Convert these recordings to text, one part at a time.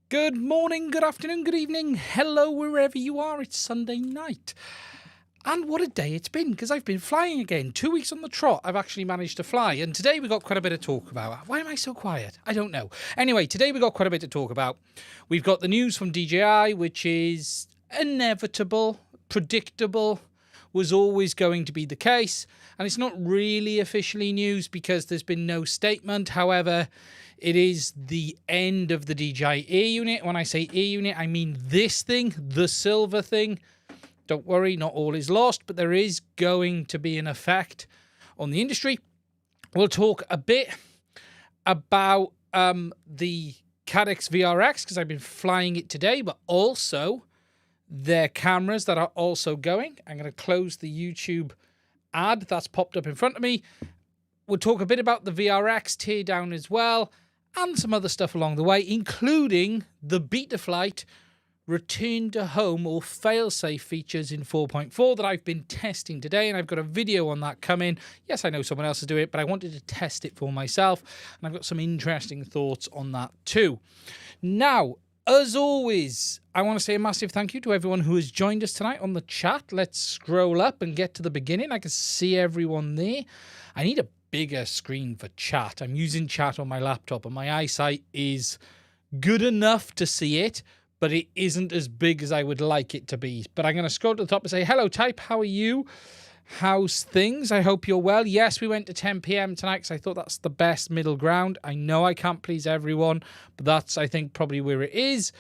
Good morning, good afternoon, good evening, hello wherever you are. It's Sunday night. And what a day it's been, because I've been flying again. 2 weeks on the trot, I've actually managed to fly. And today we got quite a bit to talk about. Why am I so quiet? I don't know. Anyway, today we got quite a bit to talk about. We've got the news from DJI, which is inevitable, predictable, was always going to be the case. And it's not really officially news because there's been no statement. However, it is the end of the DJI Airunit. When I say Airunit, I mean this thing, the silver thing. Don't worry, not all is lost, but there is going to be an effect on the industry. We'll talk a bit about the Caddx VRX, because I've been flying it today, but also their cameras that are also going. I'm going to close the YouTube ad that's popped up in front of me. We'll talk a bit about the VRX teardown as well, and some other stuff along the way, including the Betaflight return to home or fail-safe features in 4.4 that I've been testing today, and I've got a video on that coming. Yes, I know someone else is doing it, but I wanted to test it for myself, and I've got some interesting thoughts on that too. Now, as always, I want to say a massive thank you to everyone who has joined us tonight on the chat. Let's scroll up and get to the beginning. I can see everyone there. I need a bigger screen for chat. I'm using chat on my laptop, and my eyesight is good enough to see it, but it isn't as big as I would like it to be. But I'm going to scroll to the top and say, hello, Type. How are you? How's things? I hope you're well. Yes, we went to 10 p.m. tonight because I thought that's the best middle ground. I know I can't please everyone, but that's, I think, probably where it is.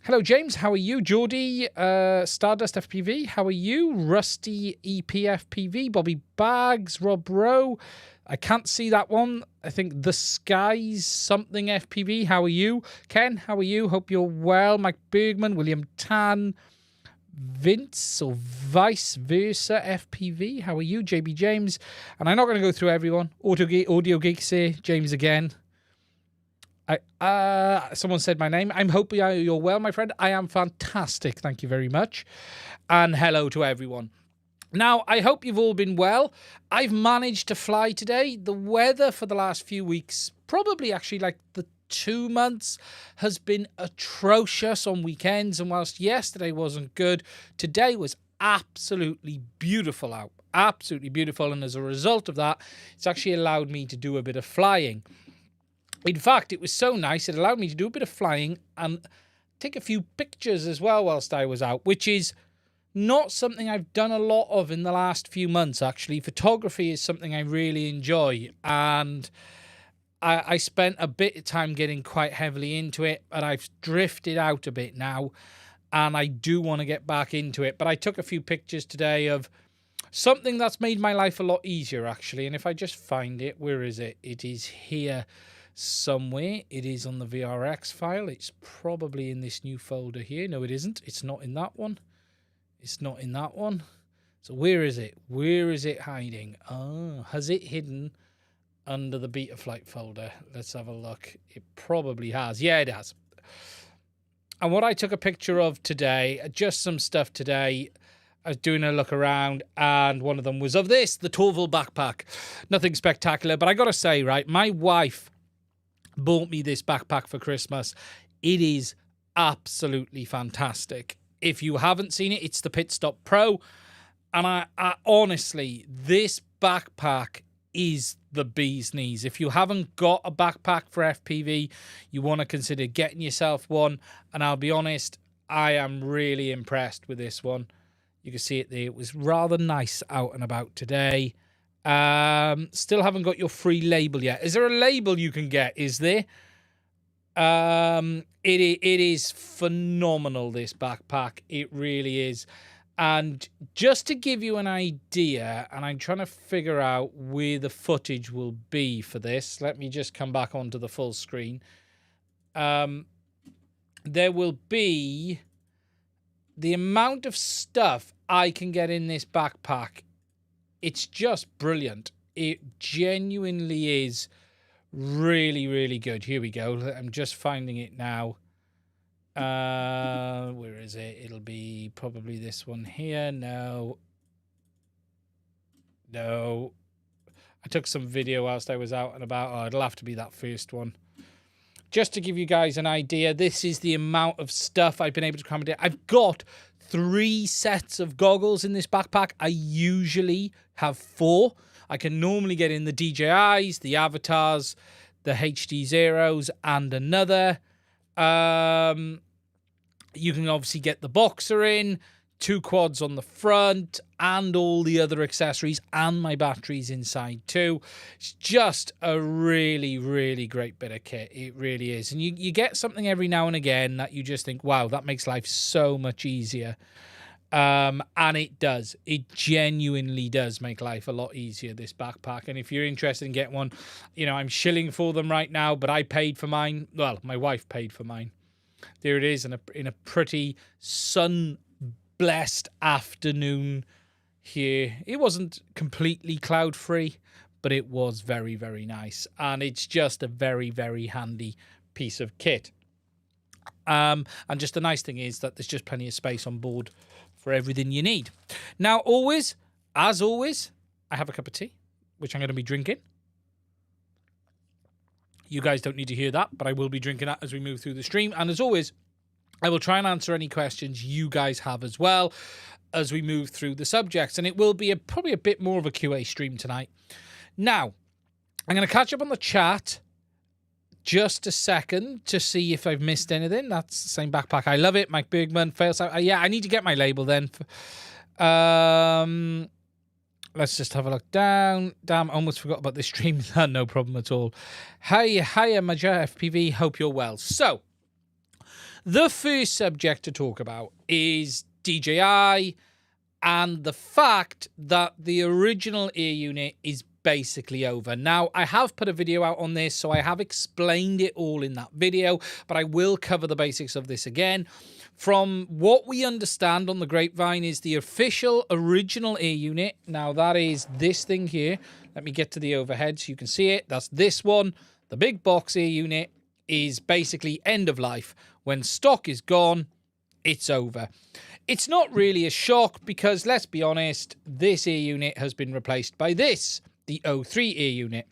Hello, James. How are you? Geordie, Stardust FPV. How are you? Rusty EPFPV. Bobby Bags. Rob Rowe. I can't see that one. I think The Skies something FPV. How are you? Ken, how are you? Hope you're well. Mike Bergman, William Tan, Vince or Vice Versa FPV. How are you? JB James. And I'm not going to go through everyone. Audio Geeks here. James again. Someone said my name. I'm hoping you're well, my friend. I am fantastic. Thank you very much. And hello to everyone. Now, I hope you've all been well. I've managed to fly today. The weather for the last few weeks, probably actually like the 2 months, has been atrocious on weekends. And whilst yesterday wasn't good, today was absolutely beautiful out. Absolutely beautiful. And as a result of that, it's actually allowed me to do a bit of flying. In fact, it was so nice, it allowed me to do a bit of flying and take a few pictures as well whilst I was out, which is not something I've done a lot of in the last few months, actually. Photography is something I really enjoy, and I spent a bit of time getting quite heavily into it, but I've drifted out a bit now, and I do want to get back into it. But I took a few pictures today of something that's made my life a lot easier, actually, and if I just find it, where is it? It is here somewhere. It is on the VRX file. It's probably in this new folder here. No, it isn't. It's not in that one. It's not in that one. So where is it? Where is it hiding? Oh, has it hidden under the Betaflight folder? Let's have a look. It probably has. Yeah, it has. And what I took a picture of today, just some stuff today, I was doing a look around, and one of them was of this, the Torval backpack. Nothing spectacular, but I got to say, right, my wife bought me this backpack for Christmas. It is absolutely fantastic. If you haven't seen it, it's the Pit Stop Pro. And I honestly, this backpack is the bee's knees. If you haven't got a backpack for FPV, you want to consider getting yourself one. And I'll be honest, I am really impressed with this one. You can see it there. It was rather nice out and about today. Still haven't got your free label yet. Is there a label you can get? Is there? It is phenomenal, this backpack. It really is. And just to give you an idea, and I'm trying to figure out where the footage will be for this. Let me just come back onto the full screen. There will be the amount of stuff I can get in this backpack. It's just brilliant. It genuinely is really, really good. Here we go. I'm just finding it now. Where is it? It'll be probably this one here. No. I took some video whilst I was out and about. Oh, it'll have to be that first one. just to give you guys an idea, this is the amount of stuff I've been able to accommodate. I've got 3 sets of goggles in this backpack. I usually have 4. I can normally get in the DJIs, the Avatars, the HDZeros, and another. You can obviously get the Boxer in, 2 quads on the front, and all the other accessories, and my batteries inside too. It's just a really, really great bit of kit. It really is. And you get something every now and again that you just think, wow, that makes life so much easier. And it does. It genuinely does make life a lot easier, this backpack. And if you're interested in getting one, you know, I'm shilling for them right now, but I paid for mine. Well, my wife paid for mine. There it is in a pretty sun-blessed afternoon here. It wasn't completely cloud-free, but it was very, very nice. And it's just a very, very handy piece of kit. And just the nice thing is that there's just plenty of space on board for everything you need. Now, as always, I have a cup of tea, which I'm going to be drinking. You guys don't need to hear that, but I will be drinking that as we move through the stream. And as always, I will try and answer any questions you guys have as well as we move through the subjects. And it will be probably a bit more of a QA stream tonight. Now, I'm going to catch up on the chat just a second to see if I've missed anything. That's the same backpack. I love it. Mike Bergman fails out. Yeah, I need to get my label then. Let's just have a look down. Damn, almost forgot about this stream. No problem at all. Hiya, Maja FPV. Hope you're well. So, the first subject to talk about is DJI and the fact that the original Airunit is basically over. Now, I have put a video out on this, so I have explained it all in that video, but I will cover the basics of this again. From what we understand on the grapevine is the official original Airunit. Now, that is this thing here. Let me get to the overhead so you can see it. That's this one. The big box Airunit is basically end of life. When stock is gone, it's over. It's not really a shock because, let's be honest, this Airunit has been replaced by this, the O3 Airunit.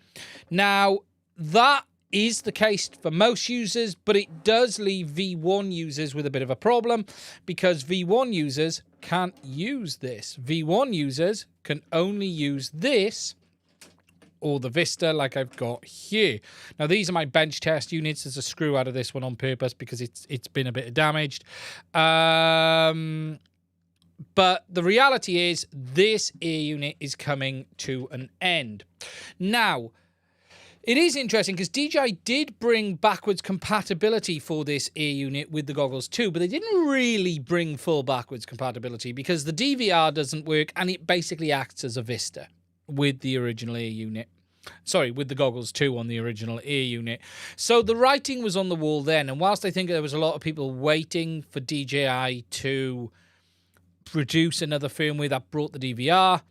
Now, that is the case for most users, but it does leave V1 users with a bit of a problem because V1 users can't use this. V1 users can only use this or the Vista like I've got here. Now, these are my bench test units. There's a screw out of this one on purpose because it's been a bit damaged. But the reality is this Airunit is coming to an end. Now, it is interesting because DJI did bring backwards compatibility for this Airunit with the goggles too, but they didn't really bring full backwards compatibility because the DVR doesn't work and it basically acts as a Vista with the original Airunit. Sorry, with the goggles too on the original Airunit. So the writing was on the wall then, and whilst I think there was a lot of people waiting for DJI to produce another firmware that brought the DVR,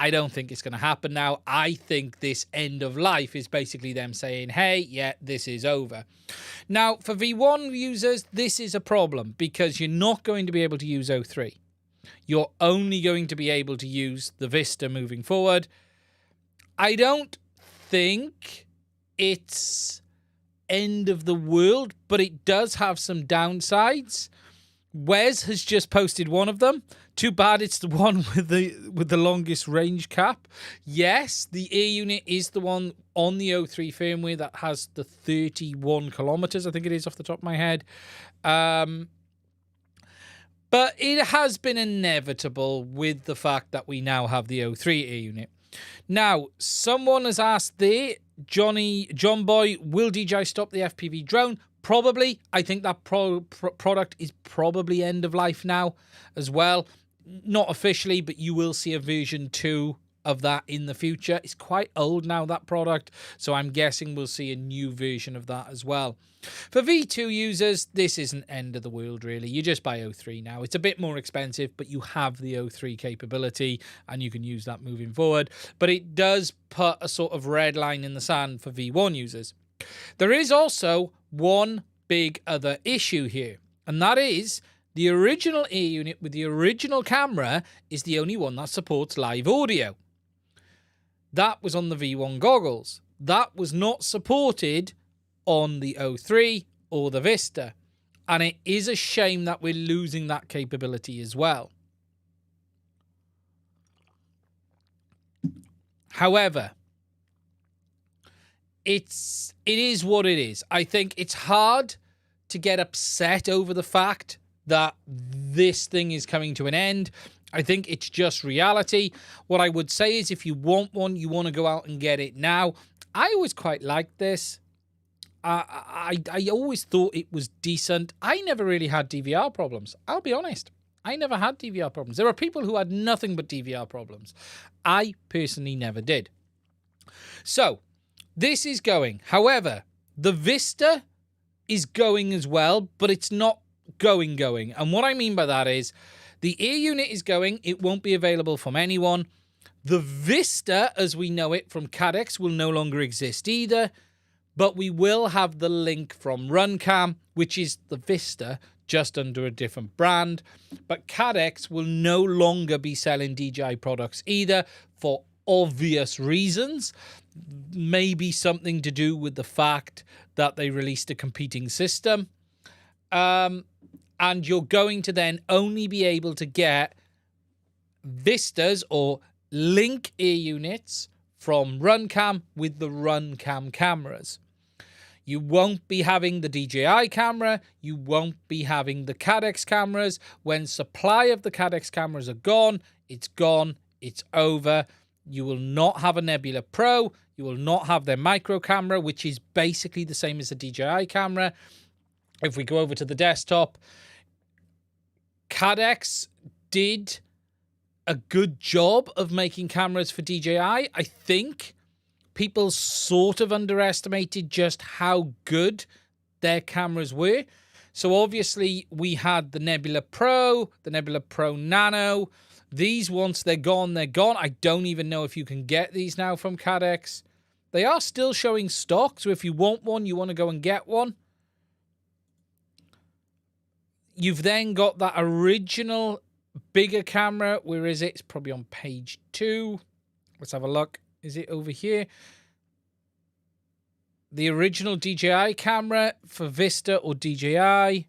I don't think it's going to happen now. I think this end of life is basically them saying, hey, yeah, this is over. Now, for V1 users, this is a problem because you're not going to be able to use O3. You're only going to be able to use the Vista moving forward. I don't think it's end of the world, but it does have some downsides. Wes has just posted one of them. Too bad it's the one with the longest range cap. Yes, the Airunit is the one on the O3 firmware that has the 31 kilometers, I think it is off the top of my head. But it has been inevitable with the fact that we now have the O3 Airunit. Now, someone has asked there, John Boy, will DJI stop the FPV drone? Probably. I think that product is probably end of life now as well. Not officially, but you will see a version 2 of that in the future. It's quite old now, that product, so I'm guessing we'll see a new version of that as well. For V2 users, this isn't end of the world, really. You just buy O3 now. It's a bit more expensive, but you have the O3 capability, and you can use that moving forward. But it does put a sort of red line in the sand for V1 users. There is also one big other issue here, and that is the original Airunit with the original camera is the only one that supports live audio. That was on the V1 goggles. That was not supported on the O3 or the Vista. And it is a shame that we're losing that capability as well. However, it is what it is. I think it's hard to get upset over the fact that this thing is coming to an end. I think it's just reality. What I would say is if you want one, you want to go out and get it now. I always quite liked this. I always thought it was decent. I never really had DVR problems. I'll be honest. I never had DVR problems. There are people who had nothing but DVR problems. I personally never did. So, this is going. However, the Vista is going as well, but it's not going. And what I mean by that is the Airunit is going. It won't be available from anyone. The Vista, as we know it from Caddx, will no longer exist either. But we will have the link from Runcam, which is the Vista, just under a different brand. But Caddx will no longer be selling DJI products either, for obvious reasons. Maybe something to do with the fact that they released a competing system. And you're going to then only be able to get Vistas or Link Airunits from Runcam with the Runcam cameras. You won't be having the DJI camera. You won't be having the Caddx cameras. When supply of the Caddx cameras are gone. It's over. You will not have a Nebula Pro. You will not have their micro camera, which is basically the same as the DJI camera. If we go over to the desktop, Caddx did a good job of making cameras for DJI. I think people sort of underestimated just how good their cameras were. So obviously we had the Nebula Pro, the Nebula Pro Nano. These, once they're gone, they're gone. I don't even know if you can get these now from Caddx. They are still showing stock, so if you want one, you want to go and get one. You've then got that original bigger camera. Where is it? It's probably on page 2. Let's have a look. Is it over here? The original DJI camera for Vista or DJI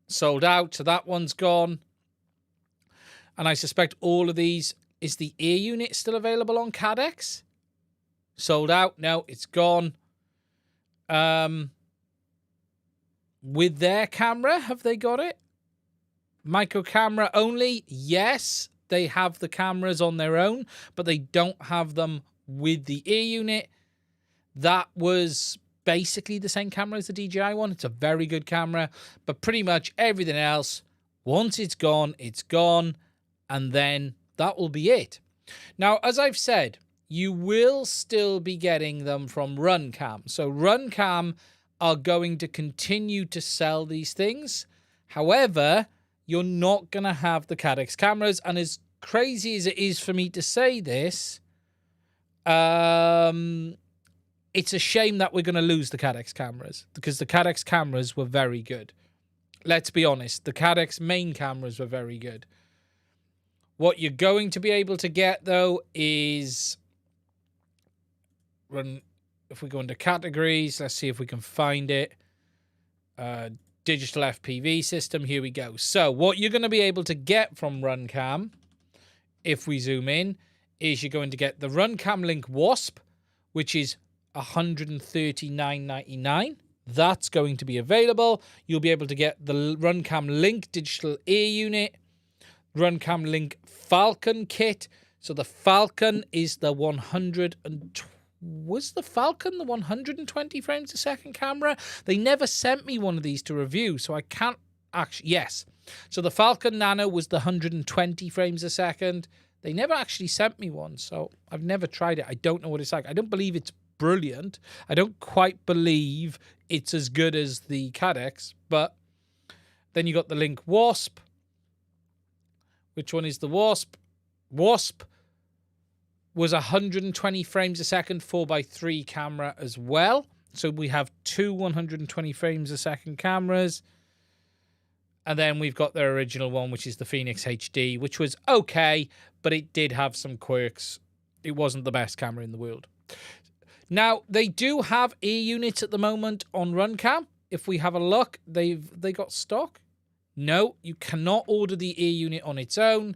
sold out, so that one's gone. And I suspect all of these... Is the Airunit still available on Caddx? Sold out. No, it's gone. With their camera, have they got it? Micro camera only? Yes, they have the cameras on their own, but they don't have them with the Airunit. That was basically the same camera as the DJI one. It's a very good camera, but pretty much everything else, once it's gone, and then that will be it. Now, as I've said, you will still be getting them from Runcam. So Runcam are going to continue to sell these things. However, you're not going to have the Caddx cameras. And as crazy as it is for me to say this, it's a shame that we're going to lose the Caddx cameras, because the Caddx cameras were very good. Let's be honest. The Caddx main cameras were very good. What you're going to be able to get, though, is... If we go into categories, let's see if we can find it. Digital FPV system. Here we go. So what you're going to be able to get from Runcam, if we zoom in, is you're going to get the Runcam Link Wasp, which is $139.99. That's going to be available. You'll be able to get the Runcam Link Digital Airunit, Runcam Link Falcon kit. So the Falcon is the 120 frames a second camera? They never sent me one of these to review, so I can't actually... Yes. So the Falcon Nano was the 120 frames a second. They never actually sent me one, so I've never tried it. I don't know what it's like. I don't believe it's brilliant. I don't quite believe it's as good as the Caddx, but then you got the Link Wasp. Which one is the Wasp? Wasp was 120 frames a second 4x3 camera as well. So we have two 120 frames a second cameras. And then we've got their original one, which is the Phoenix HD, which was okay, but it did have some quirks. It wasn't the best camera in the world. Now, they do have Airunit at the moment on Runcam. If we have a look, they got stock. No, you cannot order the Airunit on its own.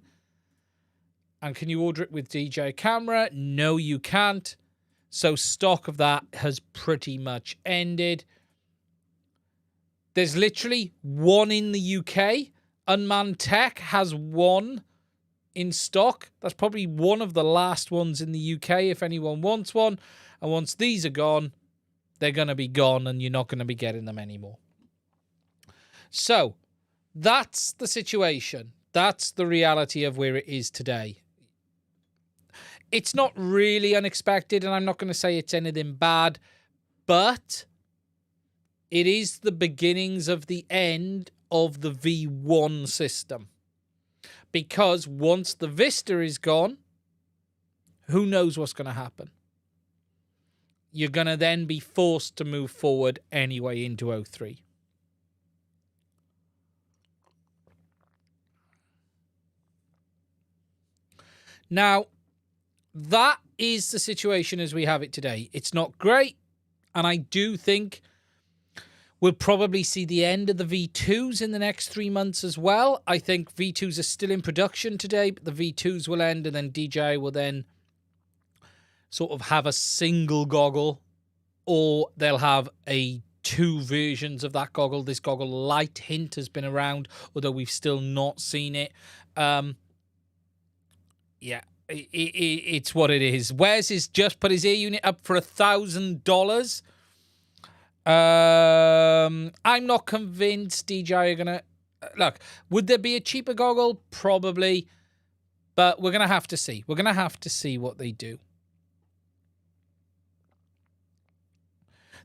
And can you order it with DJI camera? No, you can't. So stock of that has pretty much ended. There's literally one in the UK. Unmanned Tech has one in stock. That's probably one of the last ones in the UK if anyone wants one. And once these are gone, they're going to be gone and you're not going to be getting them anymore. So that's the situation. That's the reality of where it is today. It's not really unexpected, and I'm not going to say it's anything bad, but it is the beginnings of the end of the V1 system. Because once the Vista is gone, who knows what's going to happen? You're going to then be forced to move forward anyway into 03. Now, that is the situation as we have it today. It's not great, and I do think we'll probably see the end of the V2s in the next 3 months as well. I think V2s are still in production today, but the V2s will end, and then DJI will then sort of have a single goggle, or they'll have two versions of that goggle. This goggle light hint has been around, although we've still not seen it. Yeah. It's what it is. Wes has just put his Airunit up for $1,000. I'm not convinced DJI are going to... Look, would there be a cheaper goggle? Probably. But we're going to have to see. We're going to have to see what they do.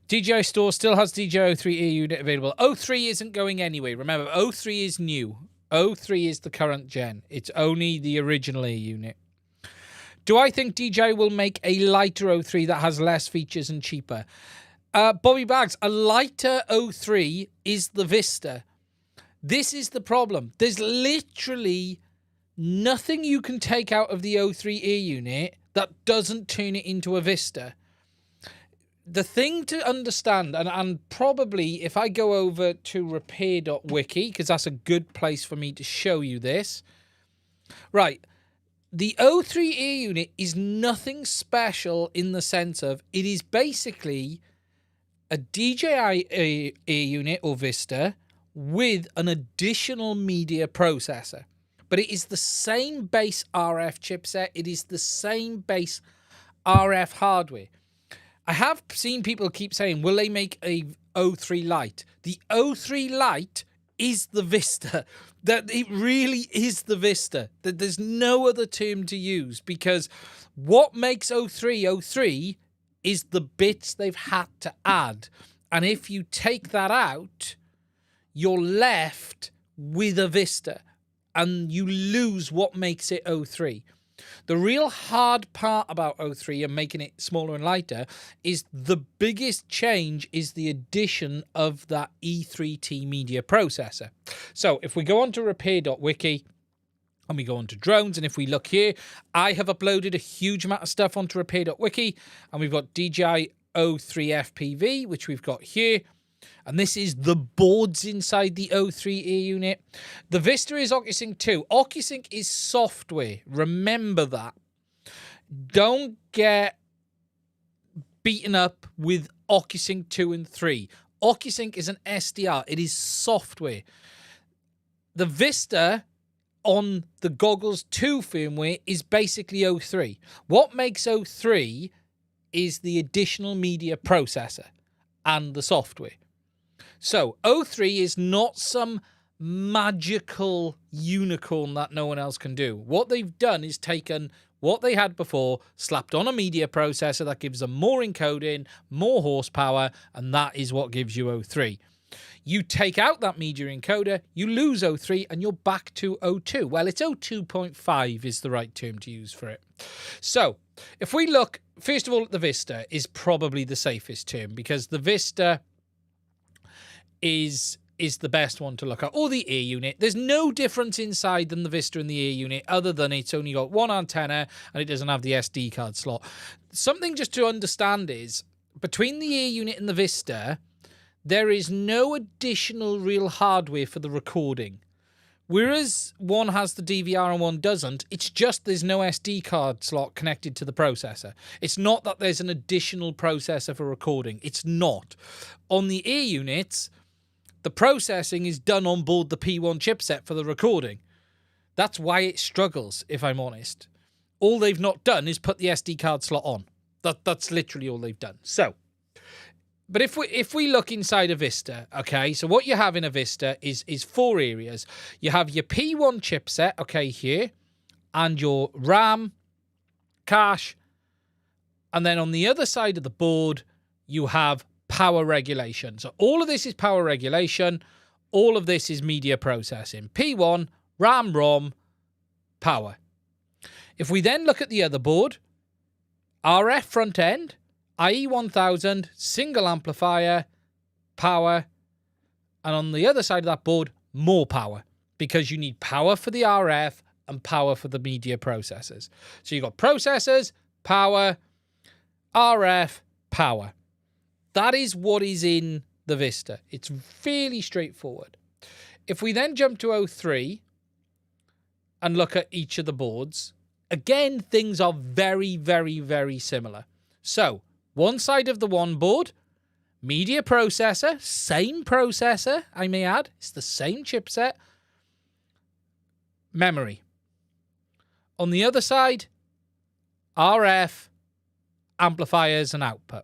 DJI Store still has DJI 03 Airunit available. 03 isn't going anyway. Remember, 03 is new. 03 is the current gen. It's only the original Airunit. Do I think DJI will make a lighter 03 that has less features and cheaper? Bobby Bags, a lighter 03 is the Vista. This is the problem. There's literally nothing you can take out of the 03 Airunit that doesn't turn it into a Vista. The thing to understand, and probably if I go over to repair.wiki, because that's a good place for me to show you this. Right. The 03 Airunit is nothing special in the sense of it is basically a DJI Airunit or Vista with an additional media processor. But it is the same base RF chipset. It is the same base RF hardware. I have seen people keep saying, will they make a 03 Lite? The 03 Lite is the Vista. That it really is the Vista. That there's no other term to use, because what makes 03 is the bits they've had to add. And if you take that out, you're left with a Vista and you lose what makes it 03. The real hard part about 03 and making it smaller and lighter is the biggest change is the addition of that E3T media processor. So if we go on to repair.wiki and we go on to drones, and if we look here, I have uploaded a huge amount of stuff onto repair.wiki, and we've got DJI 03 FPV, which we've got here. And this is the boards inside the 03 Airunit. The Vista is Ocusync 2. Ocusync is software. Remember that. Don't get beaten up with Ocusync 2 and 3. Ocusync is an SDR. It is software. The Vista on the Goggles 2 firmware is basically 03. What makes 03 is the additional media processor and the software. So 03 is not some magical unicorn that no one else can do. What they've done is taken what they had before, slapped on a media processor that gives them more encoding, more horsepower, and that is what gives you 03. You take out that media encoder, you lose 03, and you're back to 02. Well, it's 02.5 is the right term to use for it. So if we look, first of all, at the Vista is probably the safest term, because the Vista is is the best one to look at, or the Airunit. There's no difference inside than the Vista and the Airunit, other than it's only got one antenna and it doesn't have the SD card slot. Something just to understand is, between the Airunit and the Vista, there is no additional real hardware for the recording. Whereas one has the DVR and one doesn't, it's just there's no SD card slot connected to the processor. It's not that there's an additional processor for recording. It's not. On the Airunits, the processing is done on board the P1 chipset for the recording. That's why it struggles, if I'm honest. All they've not done is put the SD card slot on. That's literally all they've done. So, but if we look inside a Vista, okay, so what you have in a Vista is 4 areas. You have your P1 chipset, okay, here, and your RAM, cache, and then on the other side of the board, you have power regulation. So all of this is power regulation. All of this is media processing. P1, RAM, ROM, power. If we then look at the other board, RF front end, IE1000, single amplifier, power, and on the other side of that board, more power, because you need power for the RF and power for the media processors. So you've got processors, power, RF, power. That is what is in the Vista. It's fairly straightforward. If we then jump to 03 and look at each of the boards, again, things are very, very, very similar. So, one side of the one board, media processor, same processor, I may add. It's the same chipset. Memory. On the other side, RF, amplifiers, and output.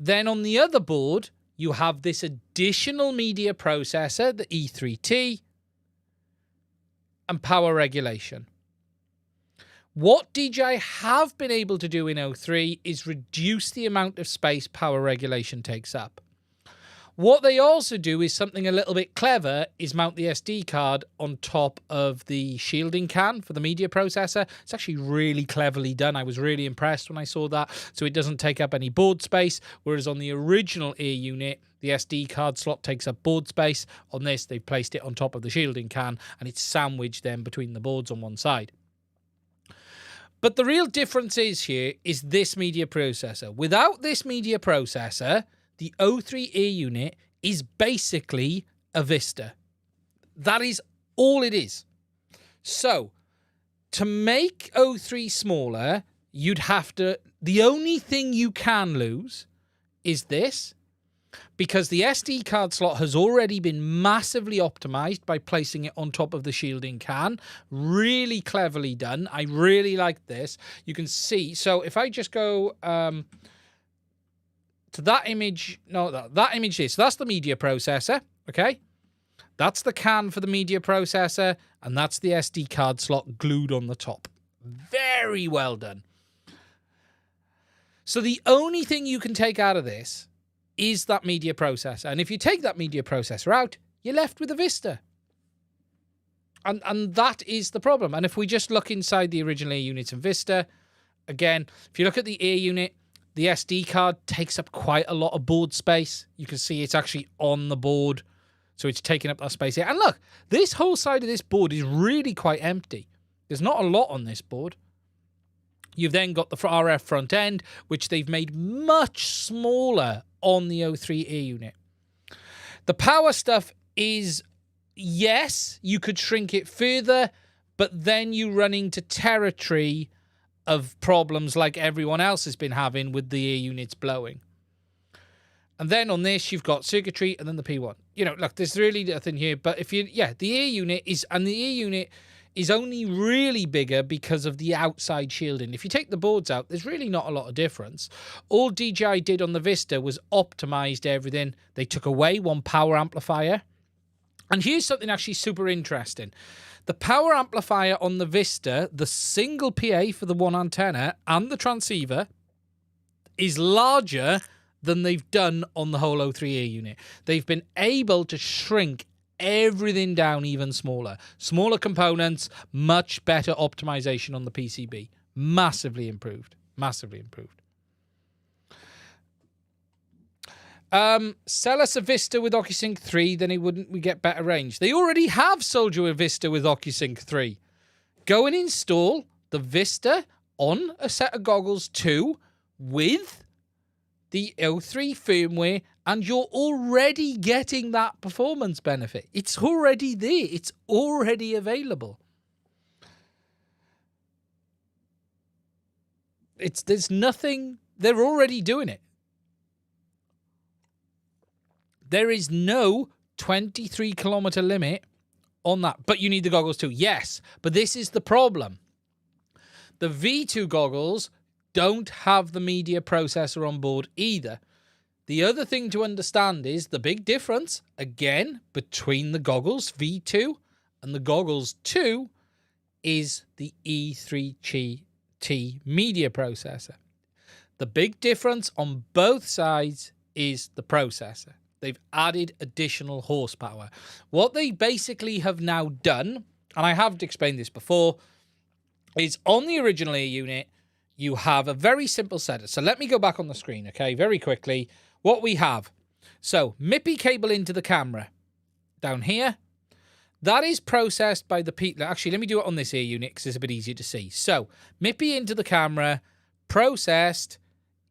Then on the other board, you have this additional media processor, the E3T, and power regulation. What DJI have been able to do in 03 is reduce the amount of space power regulation takes up. What they also do is something a little bit clever, is mount the SD card on top of the shielding can for the media processor. It's actually really cleverly done. I was really impressed when I saw that. So it doesn't take up any board space, whereas on the original Airunit, the SD card slot takes up board space. On this, they've placed it on top of the shielding can, and it's sandwiched then between the boards on one side. But the real difference is this media processor. Without this media processor, the 03 Airunit is basically a Vista. That is all it is. So, to make 03 smaller, you'd have to... The only thing you can lose is this, because the SD card slot has already been massively optimized by placing it on top of the shielding can. Really cleverly done. I really like this. You can see... So, if I just go... to that image, that image is, so that's the media processor, okay? That's the can for the media processor, and that's the SD card slot glued on the top. Very well done. So the only thing you can take out of this is that media processor. And if you take that media processor out, you're left with a Vista. And that is the problem. And if we just look inside the original Airunit and Vista, again, if you look at the Airunit, the SD card takes up quite a lot of board space. You can see it's actually on the board, so it's taking up that space here. And look, this whole side of this board is really quite empty. There's not a lot on this board. You've then got the RF front end, which they've made much smaller on the 03 Airunit. The power stuff is, yes, you could shrink it further, but then you run into territory of problems like everyone else has been having with the Airunits blowing. And then on this, you've got circuitry and then the P1. You know, look, there's really nothing here. But if you, yeah, the Airunit is, and the Airunit is only really bigger because of the outside shielding. If you take the boards out, there's really not a lot of difference. All DJI did on the Vista was optimized everything. They took away one power amplifier. And here's something actually super interesting. The power amplifier on the Vista, the single PA for the one antenna and the transceiver, is larger than they've done on the whole 03 Airunit. They've been able to shrink everything down even smaller. Smaller components, much better optimization on the PCB. Massively improved. Massively improved. Sell us a Vista with Ocusync 3, then we get better range. They already have sold you a Vista with Ocusync 3. Go and install the Vista on a set of goggles too with the O3 firmware, and you're already getting that performance benefit. It's already there. It's already available. There's nothing. They're already doing it. There is no 23-kilometer limit on that, but you need the goggles too. Yes, but this is the problem. The V2 goggles don't have the media processor on board either. The other thing to understand is the big difference, again, between the goggles V2 and the goggles 2 is the E3T media processor. The big difference on both sides is the processor. They've added additional horsepower. What they basically have now done, and I have explained this before, is on the original Airunit, you have a very simple setup. So let me go back on the screen, okay, very quickly. What we have. So, MIPI cable into the camera. Down here. That is processed by the Actually, let me do it on this Airunit because it's a bit easier to see. So, MIPI into the camera, processed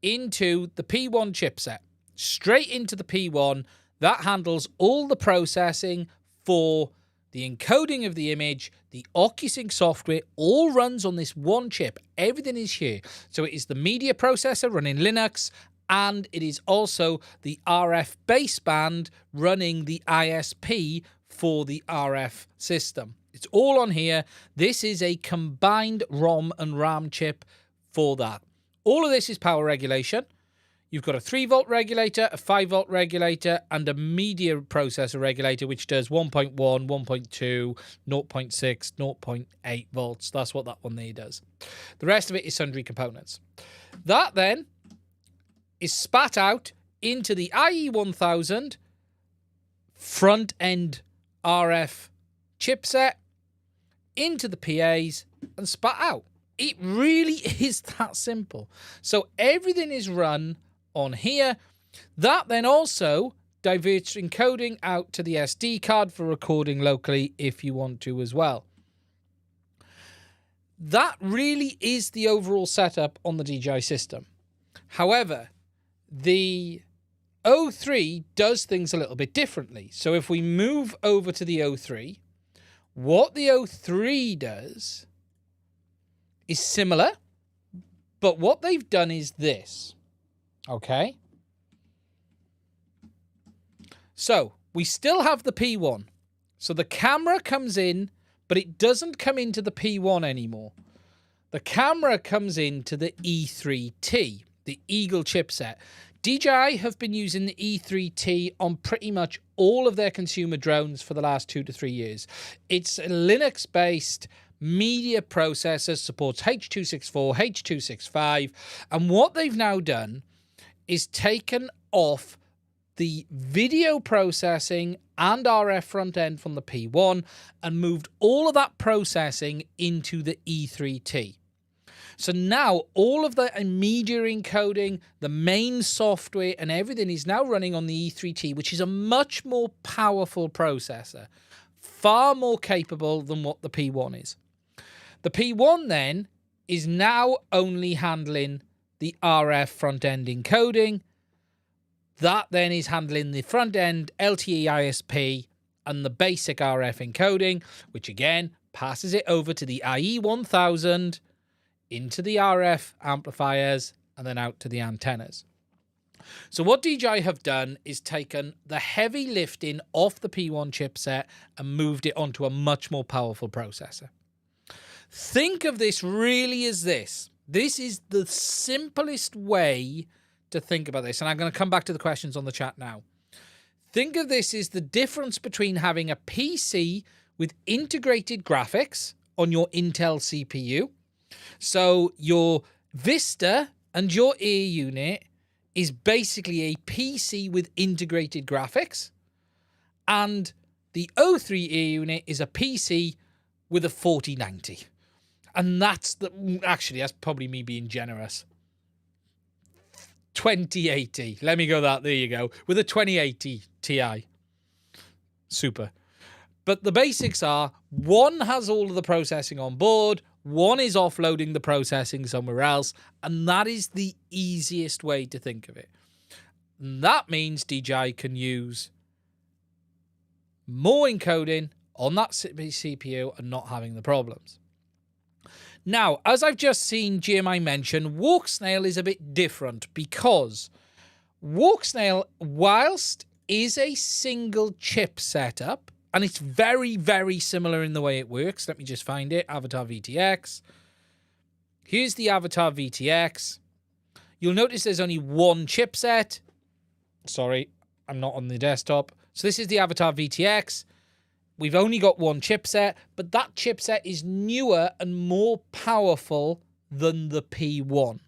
into the P1 chipset. Straight into the P1. That handles all the processing for the encoding of the image. The Ocusync software all runs on this one chip. Everything is here. So it is the media processor running Linux, and it is also the RF baseband running the ISP for the RF system. It's all on here. This is a combined ROM and RAM chip for that. All of this is power regulation. You've got a 3-volt regulator, a 5-volt regulator, and a media processor regulator, which does 1.1, 1.2, 0.6, 0.8 volts. That's what that one there does. The rest of it is sundry components. That then is spat out into the IE1000 front-end RF chipset, into the PAs, and spat out. It really is that simple. So everything is run on here. That then also diverts encoding out to the SD card for recording locally if you want to as well. That really is the overall setup on the DJI system. However, the O3 does things a little bit differently. So if we move over to the O3, what the O3 does is similar, but what they've done is this. Okay. So we still have the P1. So the camera comes in, but it doesn't come into the P1 anymore. The camera comes into the E3T, the Eagle chipset. DJI have been using the E3T on pretty much all of their consumer drones for the last 2 to 3 years. It's a Linux-based media processor, supports H.264, H.265, and what they've now done is taken off the video processing and RF front end from the P1 and moved all of that processing into the E3T. So now all of the media encoding, the main software and everything is now running on the E3T, which is a much more powerful processor, far more capable than what the P1 is. The P1 then is now only handling the RF front-end encoding. That then is handling the front-end LTE ISP and the basic RF encoding, which again passes it over to the IE1000, into the RF amplifiers, and then out to the antennas. So what DJI have done is taken the heavy lifting off the P1 chipset and moved it onto a much more powerful processor. Think of this really as this. This is the simplest way to think about this. And I'm going to come back to the questions on the chat now. Think of this as the difference between having a PC with integrated graphics on your Intel CPU. So your Vista and your Airunit is basically a PC with integrated graphics. And the O3 Airunit is a PC with a 4090. And that's probably me being generous. 2080. Let me go that. There you go. With a 2080 Ti. Super. But the basics are, one has all of the processing on board, one is offloading the processing somewhere else, and that is the easiest way to think of it. And that means DJI can use more encoding on that CPU and not having the problems. Now, as I've just seen GMI mention, Walksnail is a bit different because Walksnail, whilst is a single chip setup, and it's very, very similar in the way it works. Let me just find it. Avatar VTX. Here's the Avatar VTX. You'll notice there's only one chipset. Sorry, I'm not on the desktop. So this is the Avatar VTX. We've only got one chipset, but that chipset is newer and more powerful than the P1.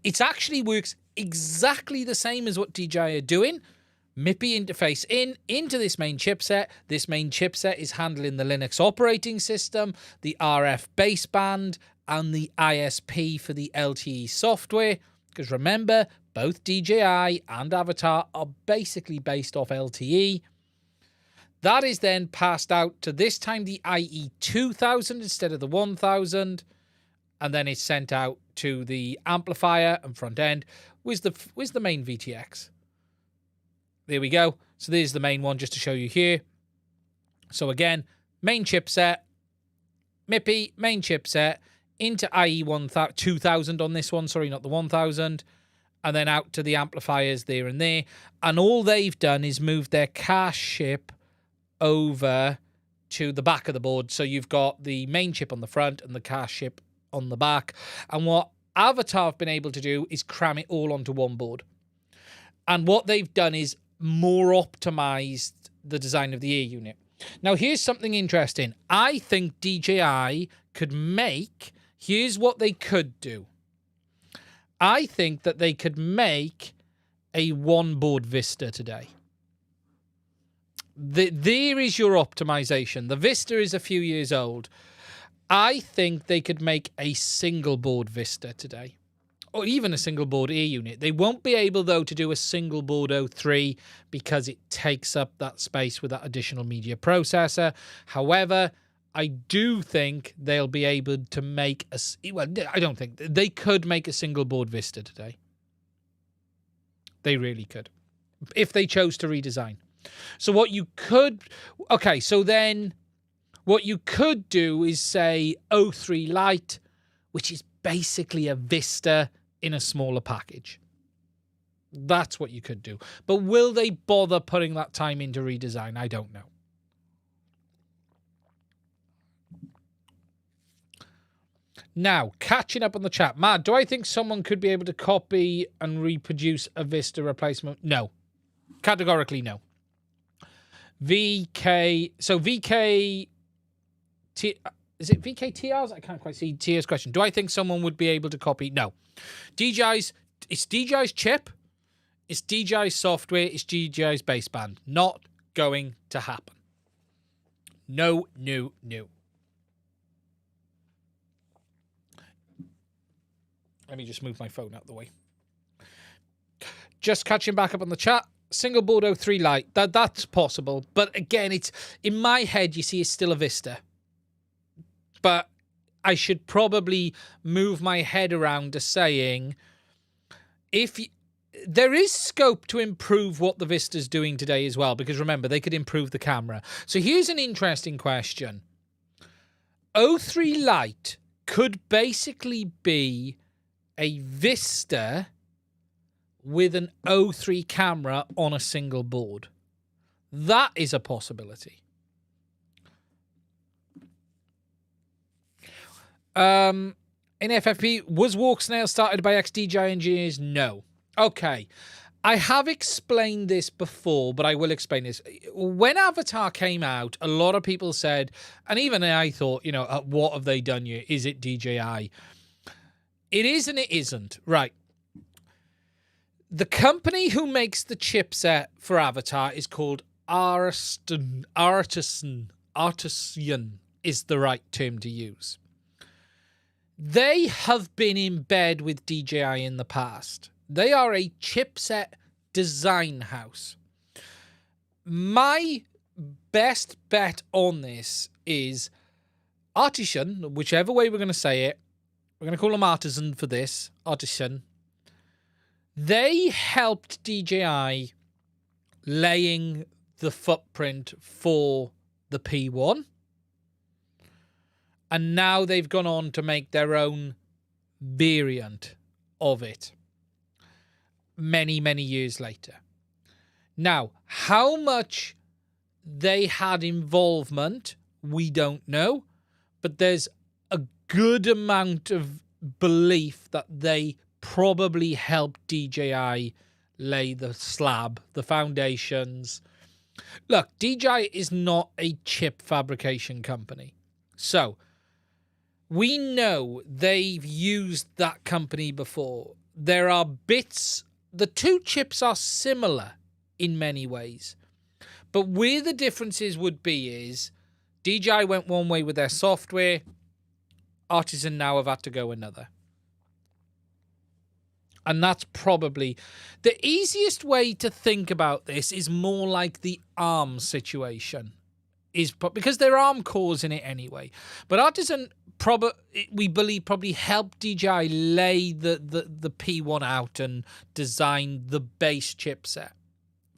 It actually works exactly the same as what DJI are doing. MIPI interface into this main chipset. This main chipset is handling the Linux operating system, the RF baseband, and the ISP for the LTE software. Because remember, both DJI and Avatar are basically based off LTE. That is then passed out to this time the IE2000 instead of the 1000. And then it's sent out to the amplifier and front end. Where's the main VTX? There we go. So there's the main one just to show you here. So again, main chipset, MIPI, main chipset, into IE2000 on this one. Sorry, not the 1000. And then out to the amplifiers there and there. And all they've done is move their cache chip over to the back of the board. So you've got the main chip on the front and the cache chip on the back. And what Avatar have been able to do is cram it all onto one board. And what they've done is more optimized the design of the air unit. Now, here's something interesting. I think DJI could make... Here's what they could do. I think that they could make a one-board Vista today. There is your optimization. The Vista is a few years old. I think they could make a single-board Vista today. Or even a single board air unit. They won't be able, though, to do a single board O3 because it takes up that space with that additional media processor. However, I do think they'll be able to make a... Well, I don't think. They could make a single board Vista today. They really could. If they chose to redesign. So what you could... Okay, so then what you could do is say O3 Lite, which is basically a Vista in a smaller package. That's what you could do. But will they bother putting that time into redesign? I don't know. Now, catching up on the chat. Matt, do I think someone could be able to copy and reproduce a Vista replacement? No. Categorically, no. VK... So VK... Is it VKTRs? I can't quite see T's question. Do I think someone would be able to copy? No. It's DJI's chip. It's DJI's software. It's DJI's baseband. Not going to happen. No, no, no. Let me just move my phone out of the way. Just catching back up on the chat. Single board O3 Lite. That's possible. But again, it's in my head, you see, it's still a Vista. But I should probably move my head around to saying, there is scope to improve what the Vista's doing today as well, because remember, they could improve the camera. So here's an interesting question. O3 Lite could basically be a Vista with an O3 camera on a single board. That is a possibility. In FFP, was Walksnail started by ex-DJI engineers? No. Okay. I have explained this before, but I will explain this. When Avatar came out, a lot of people said, and even I thought, you know, what have they done here? Is it DJI? It is and it isn't. Right. The company who makes the chipset for Avatar is called Artisan is the right term to use. They have been in bed with DJI in the past. They are a chipset design house. My best bet on this is Artisan, whichever way we're going to say it. We're going to call them Artisan for this. Artisan. They helped DJI laying the footprint for the P1. And now they've gone on to make their own variant of it many, many years later. Now, how much they had involvement, we don't know. But there's a good amount of belief that they probably helped DJI lay the slab, the foundations. Look, DJI is not a chip fabrication company. So, we know they've used that company before. There are bits, the two chips are similar in many ways. But where the differences would be is DJI went one way with their software. Artisan now have had to go another. And that's probably the easiest way to think about this is more like the ARM situation. Because there are ARM cores in it anyway. But Artisan, we believe, probably helped DJI lay the P1 out and design the base chipset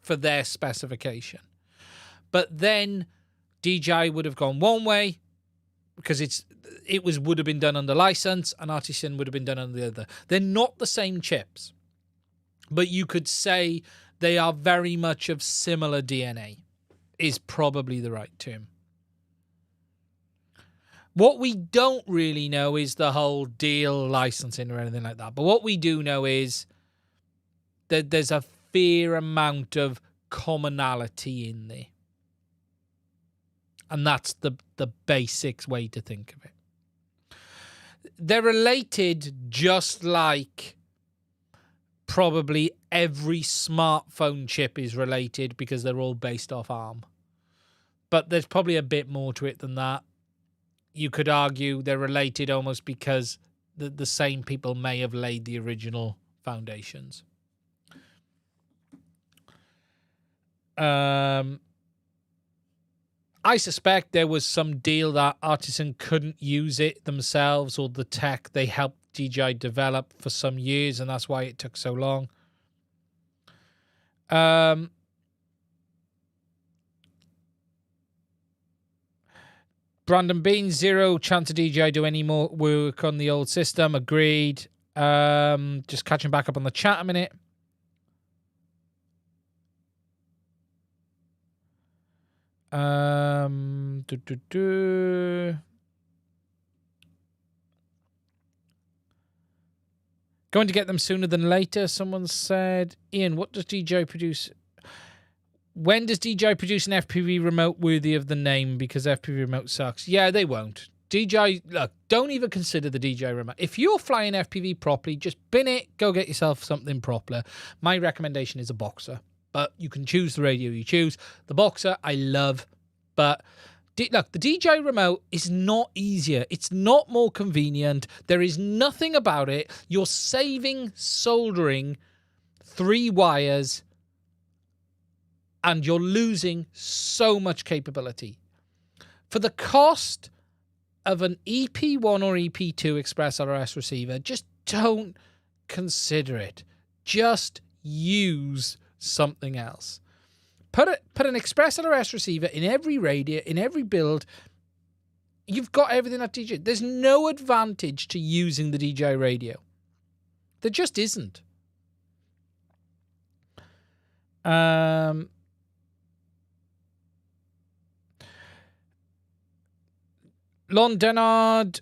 for their specification. But then DJI would have gone one way because would have been done under license, and Artisan would have been done under the other. They're not the same chips, but you could say they are very much of similar DNA, is probably the right term. What we don't really know is the whole deal licensing or anything like that. But what we do know is that there's a fair amount of commonality in there. And that's the basics way to think of it. They're related just like probably every smartphone chip is related because they're all based off ARM. But there's probably a bit more to it than that. You could argue they're related almost because the same people may have laid the original foundations. I suspect there was some deal that Artisan couldn't use it themselves or the tech they helped DJI develop for some years, and that's why it took so long. Brandon Bean, zero chance of DJI do any more work on the old system. Agreed. Just catching back up on the chat a minute. Going to get them sooner than later, someone said. Ian, what does DJI produce? When does DJI produce an FPV remote worthy of the name? Because FPV remote sucks. Yeah, they won't. DJI, look, don't even consider the DJI remote. If you're flying FPV properly, just bin it, go get yourself something proper. My recommendation is a Boxer. But you can choose the radio you choose. The Boxer, I love. But look, the DJI remote is not easier. It's not more convenient. There is nothing about it. You're saving soldering 3 wires and you're losing so much capability. For the cost of an EP1 or EP2 Express LRS receiver, just don't consider it. Just use something else. Put an Express LRS receiver in every radio, in every build. You've got everything at DJI. There's no advantage to using the DJI radio. There just isn't. Lon Denard,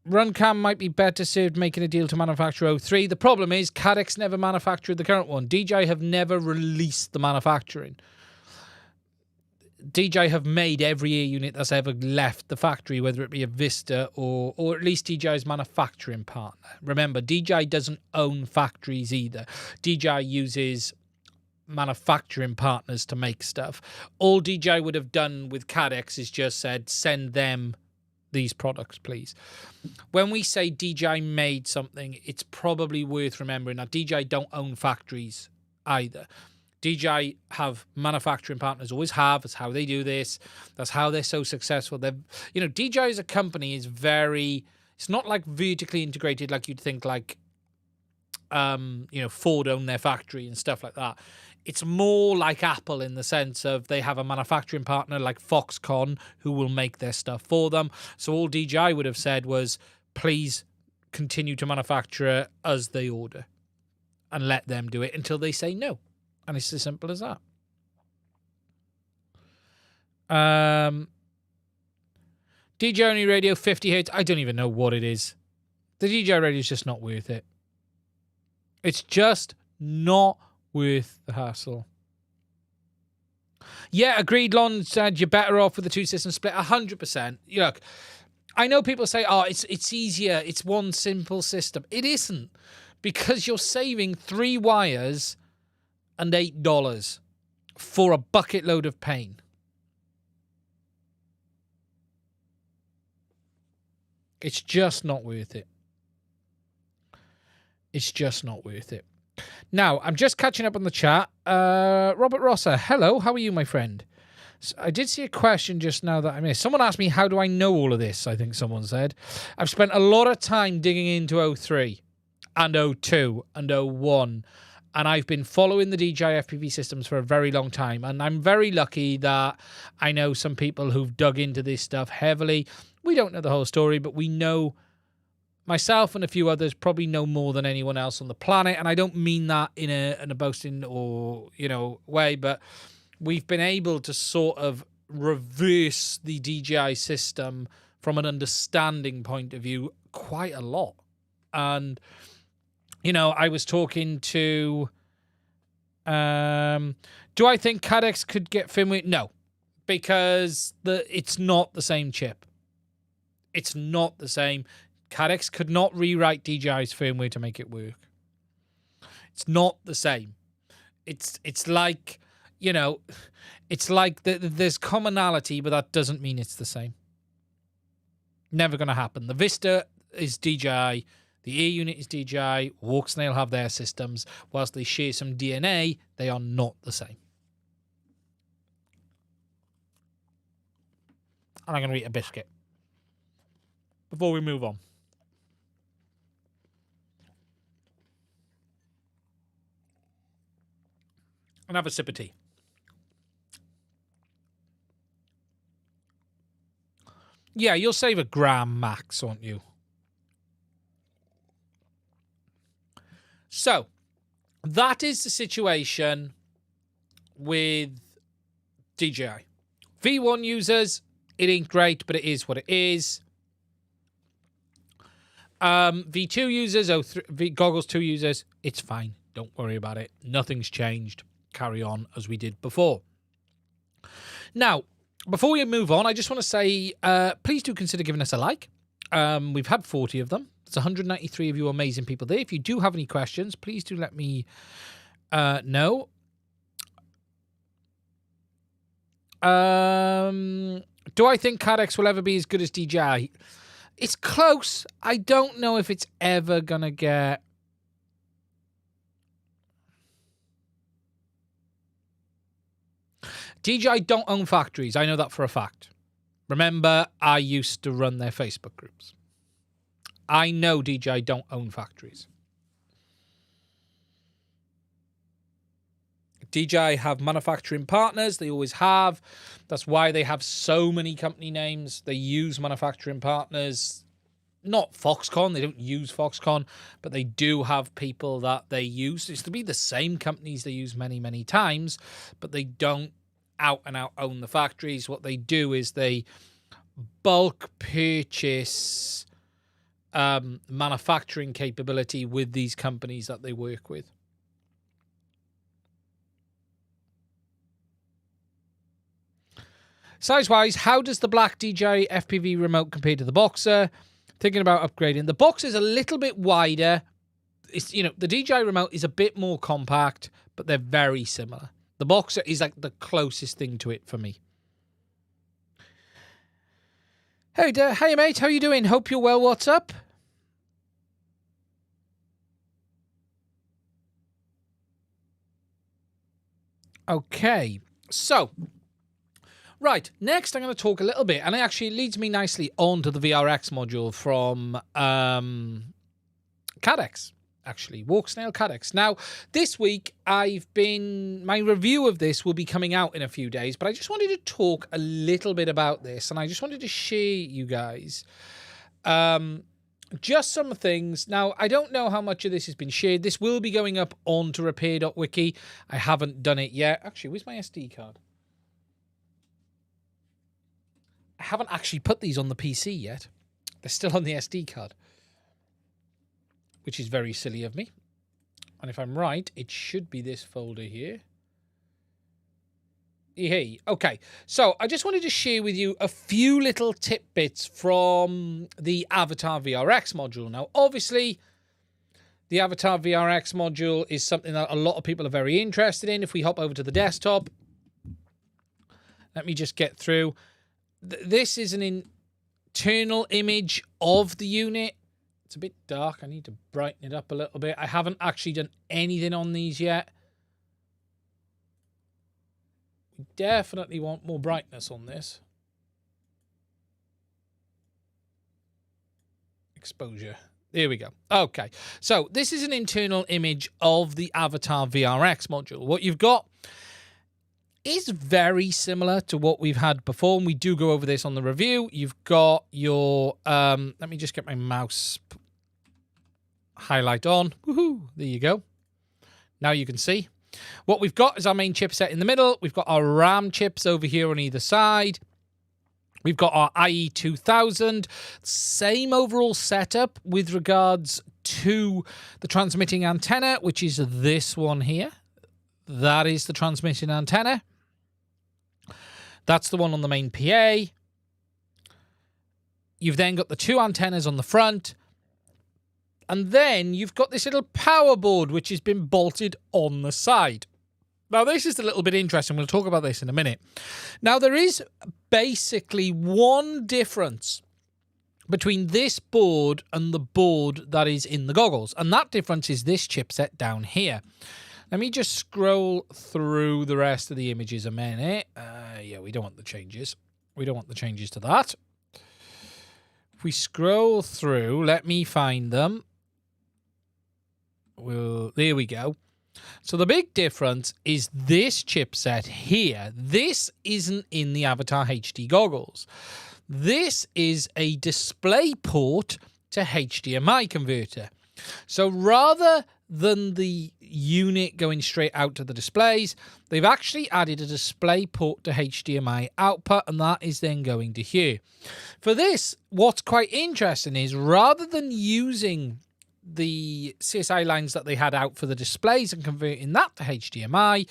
Runcam might be better served making a deal to manufacture 03. The problem is Caddx never manufactured the current one. DJI have never released the manufacturing. DJI have made every air unit that's ever left the factory, whether it be a Vista or at least DJI's manufacturing partner. Remember, DJI doesn't own factories either. DJI uses manufacturing partners to make stuff. All DJI would have done with Caddx is just said, send them these products, please. When we say DJI made something, it's probably worth remembering that DJI don't own factories either. DJI have manufacturing partners, always have. That's how they do this. That's how they're so successful. DJI as a company is it's not like vertically integrated like you'd think, like, Ford own their factory and stuff like that. It's more like Apple in the sense of they have a manufacturing partner like Foxconn who will make their stuff for them. So all DJI would have said was, please continue to manufacture as they order and let them do it until they say no. And it's as simple as that. DJI only radio 50 hertz. I don't even know what it is. The DJI radio is just not worth it. It's just not worth the hassle. Yeah, agreed. Lon said you're better off with the two system split. 100%. Look, I know people say, oh, it's easier. It's one simple system. It isn't, because you're saving 3 wires and $8 for a bucket load of pain. It's just not worth it. It's just not worth it. Now, I'm just catching up on the chat. Robert Rosser, hello. How are you, my friend? So I did see a question just now that I missed. Someone asked me, how do I know all of this? I think someone said. I've spent a lot of time digging into 03 and 02 and 01. And I've been following the DJI FPV systems for a very long time. And I'm very lucky that I know some people who've dug into this stuff heavily. We don't know the whole story, but we know, myself and a few others probably know more than anyone else on the planet. And I don't mean that in a boasting or, way, but we've been able to sort of reverse the DJI system from an understanding point of view quite a lot. And I was talking to, do I think Caddx could get firmware? No, because it's not the same chip. It's not the same. Caddx could not rewrite DJI's firmware to make it work. It's not the same. It's like, it's like there's commonality, but that doesn't mean it's the same. Never going to happen. The Vista is DJI. The Airunit is DJI. Walksnail have their systems. Whilst they share some DNA, they are not the same. And I'm going to eat a biscuit before we move on. And have a sip of tea. Yeah, you'll save a gram max, won't you? So, that is the situation with DJI. V1 users, it ain't great, but it is what it is. V2 users, Goggles 2 users, it's fine. Don't worry about it. Nothing's changed. Carry on as we did before. Now, before we move on, I just want to say, please do consider giving us a like. We've had 40 of them. There's 193 of you amazing people there. If you do have any questions, please do let me know. Do I think Caddx will ever be as good as DJI? It's close. I don't know if it's ever going to get... DJI don't own factories. I know that for a fact. Remember, I used to run their Facebook groups. I know DJI don't own factories. DJI have manufacturing partners. They always have. That's why they have so many company names. They use manufacturing partners. Not Foxconn. They don't use Foxconn, but they do have people that they use. It's to be the same companies they use many, many times, but they don't out and out own the factories. What they do is they bulk purchase manufacturing capability with these companies that they work with. Size-wise, how does the black DJI FPV remote compare to the Boxer? Thinking about upgrading. The Boxer is a little bit wider. It's, the DJI remote is a bit more compact, but they're very similar. The Boxer is like the closest thing to it for me. Hey there, hey mate, how you doing? Hope you're well. What's up? Okay, so right, next I'm going to talk a little bit, and it actually leads me nicely on to the VRX module from Caddx. Actually, Walksnail Caddx. Now, this week my review of this will be coming out in a few days, but I just wanted to talk a little bit about this, and I just wanted to share you guys just some things. Now, I don't know how much of this has been shared. This will be going up onto repair.wiki. I haven't done it yet. Actually, where's my SD card? I haven't actually put these on the PC yet. They're still on the SD card, which is very silly of me. And if I'm right, it should be this folder here. Hey, okay. So I just wanted to share with you a few little tidbits from the Avatar VRX module. Now, obviously, the Avatar VRX module is something that a lot of people are very interested in. If we hop over to the desktop, let me just get through. This is an internal image of the unit. It's a bit dark. I need to brighten it up a little bit. I haven't actually done anything on these yet. We definitely want more brightness on this. Exposure. There we go. Okay. So this is an internal image of the Avatar VRX module. What you've got is very similar to what we've had before, and we do go over this on the review. You've got your... let me just get my mouse highlight on. Woohoo! There you go. Now you can see. What we've got is our main chipset in the middle. We've got our RAM chips over here on either side. We've got our IE2000. Same overall setup with regards to the transmitting antenna, which is this one here. That is the transmitting antenna. That's the one on the main PA. You've then got the two antennas on the front. And then you've got this little power board, which has been bolted on the side. Now, this is a little bit interesting. We'll talk about this in a minute. Now, there is basically one difference between this board and the board that is in the goggles. And that difference is this chipset down here. Let me just scroll through the rest of the images a minute. Yeah, we don't want the changes. We don't want the changes to that. If we scroll through, let me find them. There we go. So the big difference is this chipset here. This isn't in the Avatar HD goggles. This is a display port to HDMI converter. So rather than the unit going straight out to the displays, they've actually added a display port to HDMI output, and that is then going to here. For this, what's quite interesting is rather than using the CSI lines that they had out for the displays and converting that to HDMI,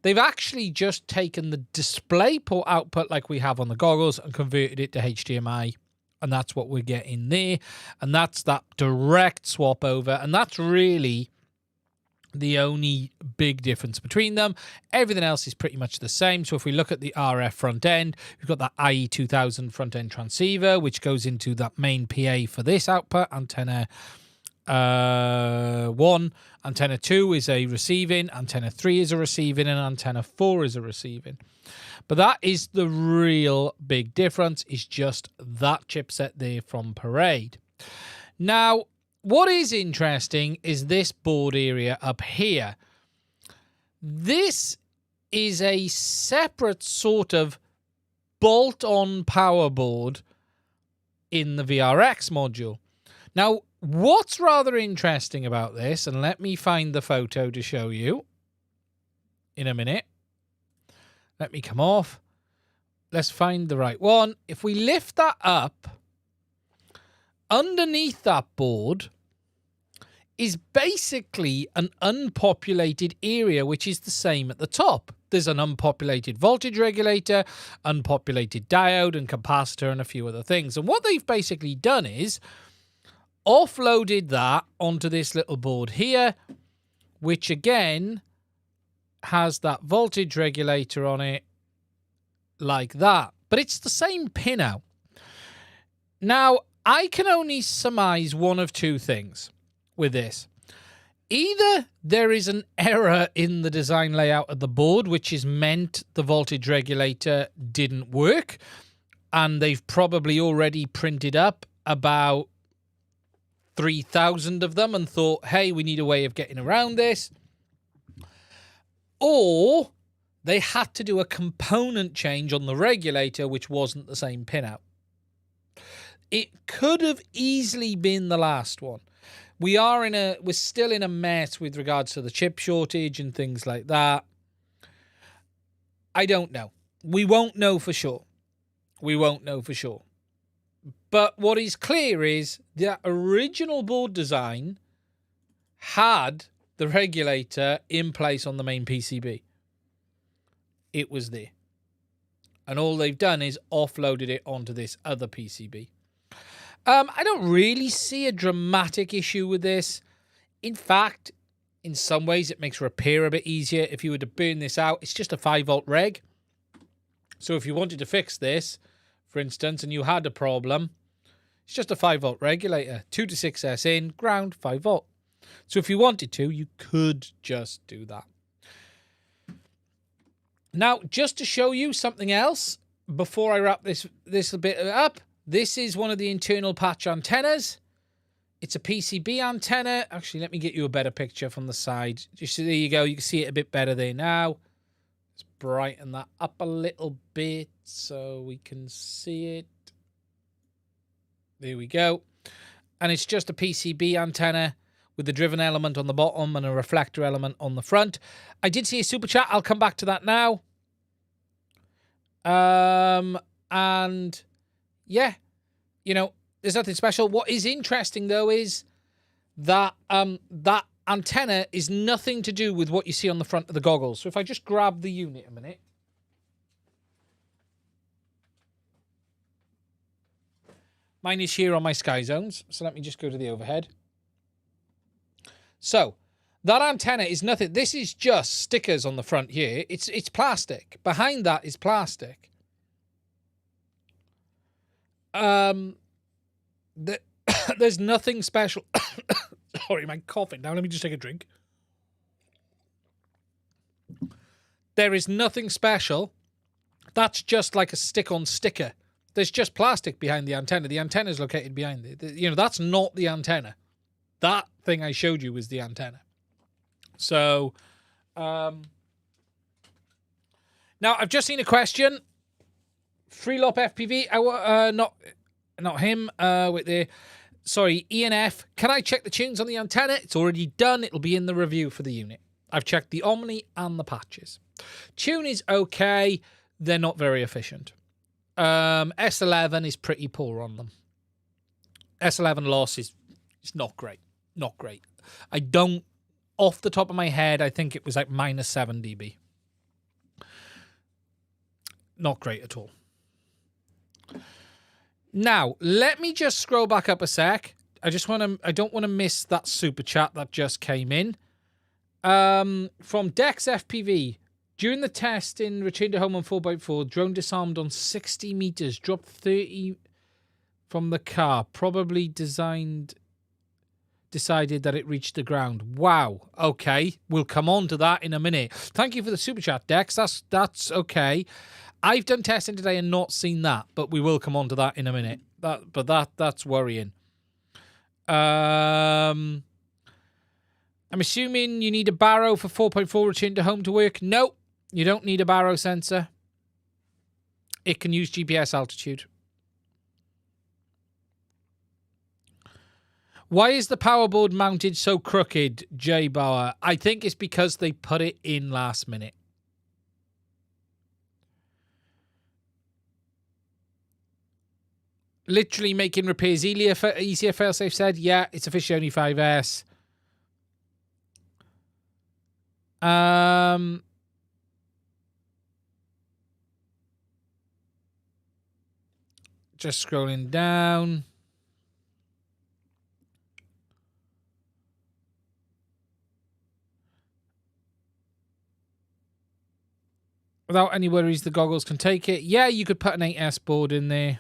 they've actually just taken the display port output like we have on the goggles and converted it to HDMI. And that's what we're getting there. And that's that direct swap over. And that's really the only big difference between them. Everything else is pretty much the same. So if we look at the RF front end, we've got that IE2000 front end transceiver, which goes into that main PA for this output. Antenna 1, antenna 2 is a receiving, antenna 3 is a receiving, and antenna 4 is a receiving. But that is the real big difference, is just that chipset there from Parade. Now, what is interesting is this board area up here. This is a separate sort of bolt-on power board in the VRX module. Now, what's rather interesting about this, and let me find the photo to show you in a minute. Let me come off. Let's find the right one. If we lift that up, underneath that board is basically an unpopulated area, which is the same at the top. There's an unpopulated voltage regulator, unpopulated diode and capacitor, and a few other things. And what they've basically done is offloaded that onto this little board here, which again has that voltage regulator on it like that. But it's the same pinout. Now, I can only surmise one of two things with this. Either there is an error in the design layout of the board, which is meant the voltage regulator didn't work, and they've probably already printed up about 3,000 of them and thought, hey, we need a way of getting around this. Or they had to do a component change on the regulator, which wasn't the same pinout. It could have easily been the last one. We're still in a mess with regards to the chip shortage and things like that. I don't know. We won't know for sure. But what is clear is the original board design had the regulator in place on the main PCB. It was there. And all they've done is offloaded it onto this other PCB. I don't really see a dramatic issue with this. In fact, in some ways, it makes repair a bit easier. If you were to burn this out, it's just a 5-volt reg. So if you wanted to fix this, for instance, and you had a problem, it's just a 5-volt regulator. 2 to 6S in, ground, 5-volt. So if you wanted to, you could just do that. Now, just to show you something else, before I wrap this bit up, this is one of the internal patch antennas. It's a PCB antenna. Actually, let me get you a better picture from the side. Just there you go. You can see it a bit better there now. Let's brighten that up a little bit so we can see it. There we go. And it's just a PCB antenna with the driven element on the bottom and a reflector element on the front. I did see a super chat. I'll come back to that now. And yeah, you know, there's nothing special. What is interesting, though, is that that antenna is nothing to do with what you see on the front of the goggles. So if I just grab the unit a minute. Mine is here on my Sky Zones. So let me just go to the overhead. So that antenna is nothing. This is just stickers on the front here. It's plastic. Behind that is plastic. There's nothing special. Sorry, my coughing. Now let me just take a drink. There is nothing special. That's just like a stick-on sticker. There's just plastic behind the antenna. The antenna is located behind it. You know, that's not the antenna. That thing I showed you was the antenna. So, now I've just seen a question. Freelop FPV. Not him. With the ENF. Can I check the tunes on the antenna? It's already done. It'll be in the review for the unit. I've checked the Omni and the patches. Tune is okay. They're not very efficient. S11 is pretty poor on them. S11 loss is not great. Not great. I don't, off the top of my head, I think it was like -7 dB. Not great at all. Now, let me just scroll back up a sec. I don't want to miss that super chat that just came in. From Dex FPV. During the test in Return to Home on 4x4, drone disarmed on 60 meters, dropped 30 from the car. Probably decided that it reached the ground. Wow. Okay. We'll come on to that in a minute. Thank you for the super chat, Dex. That's okay. I've done testing today and not seen that, but we will come on to that in a minute. That's worrying. I'm assuming you need a barrow for 4.4 Return to Home to work. No, you don't need a barrow sensor. It can use GPS altitude. Why is the power board mounted so crooked, Jay Bauer? I think it's because they put it in last minute. Literally making repairs easier, Failsafe said. Yeah, it's officially only 5S. Just scrolling down. Without any worries, the goggles can take it. Yeah, you could put an 8S board in there.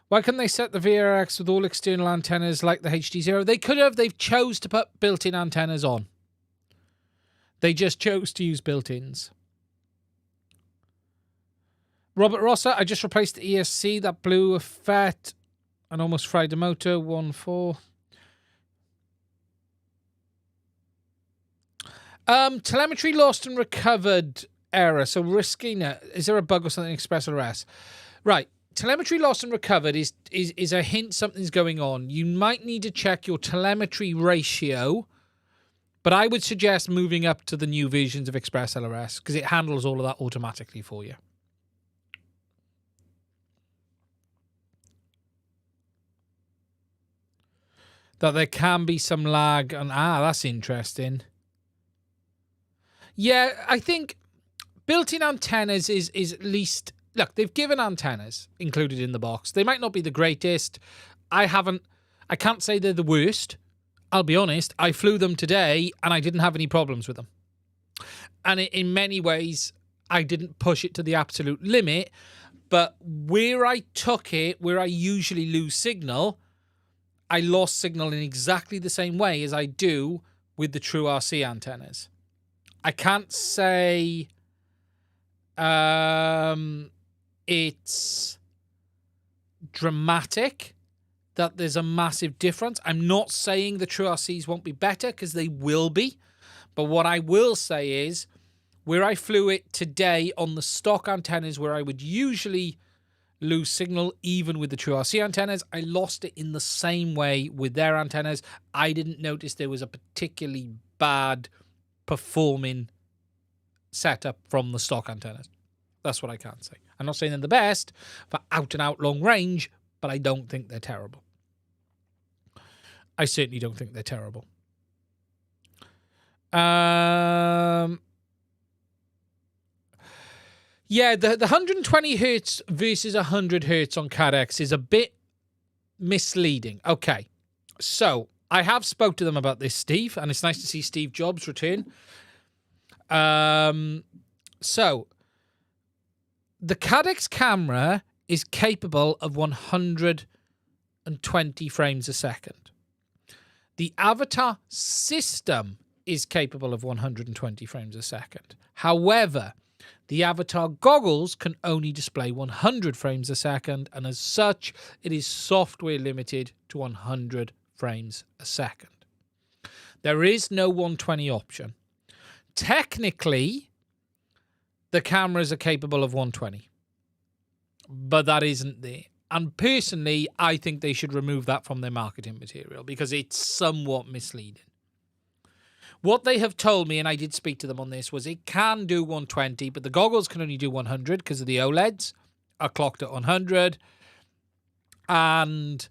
Why couldn't they set the VRX with all external antennas like the HDZero? They could have. They've chose to put built-in antennas on. They just chose to use built-ins. Robert Rossa, I just replaced the ESC. That blew a fat and almost fried the motor. 1.4. Telemetry lost and recovered error. So risking. Is there a bug or something in ExpressLRS? Right. Telemetry lost and recovered is a hint something's going on. You might need to check your telemetry ratio, but I would suggest moving up to the new versions of ExpressLRS because it handles all of that automatically for you. That there can be some lag, and that's interesting. Yeah, I think built-in antennas is at least... Look, they've given antennas included in the box. They might not be the greatest. I can't say they're the worst. I'll be honest. I flew them today and I didn't have any problems with them. And in many ways, I didn't push it to the absolute limit. But where I took it, where I usually lose signal, I lost signal in exactly the same way as I do with the True RC antennas. I can't say... it's dramatic that there's a massive difference. I'm not saying the True RCs won't be better because they will be. But what I will say is where I flew it today on the stock antennas where I would usually lose signal even with the True RC antennas, I lost it in the same way with their antennas. I didn't notice there was a particularly bad performing setup from the stock antennas. That's what I can say. I'm not saying they're the best for out-and-out long range, but I don't think they're terrible. I certainly don't think they're terrible. Yeah, the 120 hertz versus 100 hertz on Caddx is a bit misleading. Okay, so I have spoke to them about this, Steve, and it's nice to see Steve Jobs return. So the Caddx camera is capable of 120 frames a second. The Avatar system is capable of 120 frames a second. However, the Avatar goggles can only display 100 frames a second, and as such, it is software limited to 100 frames a second. There is no 120 option. Technically, the cameras are capable of 120, but that isn't there. And personally, I think they should remove that from their marketing material because it's somewhat misleading. What they have told me, and I did speak to them on this, was it can do 120, but the goggles can only do 100 because of the OLEDs are clocked at 100, and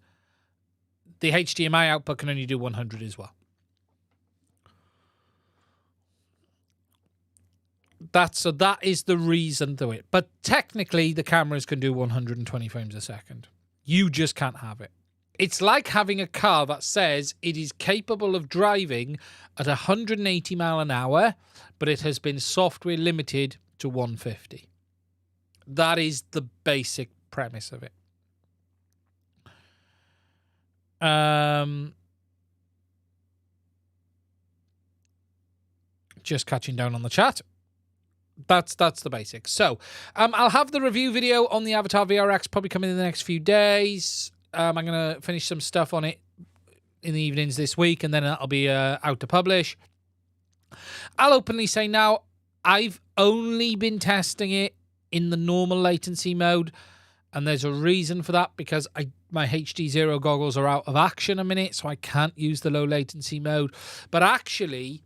the HDMI output can only do 100 as well. So that is the reason to it. But technically, the cameras can do 120 frames a second. You just can't have it. It's like having a car that says it is capable of driving at 180 mile an hour, but it has been software limited to 150. That is the basic premise of it. Just catching down on the chat. That's the basics. So, I'll have the review video on the Avatar VRX probably coming in the next few days. I'm going to finish some stuff on it in the evenings this week, and then it'll be out to publish. I'll openly say now, I've only been testing it in the normal latency mode, and there's a reason for that, because my HDZero goggles are out of action a minute, so I can't use the low latency mode. But actually,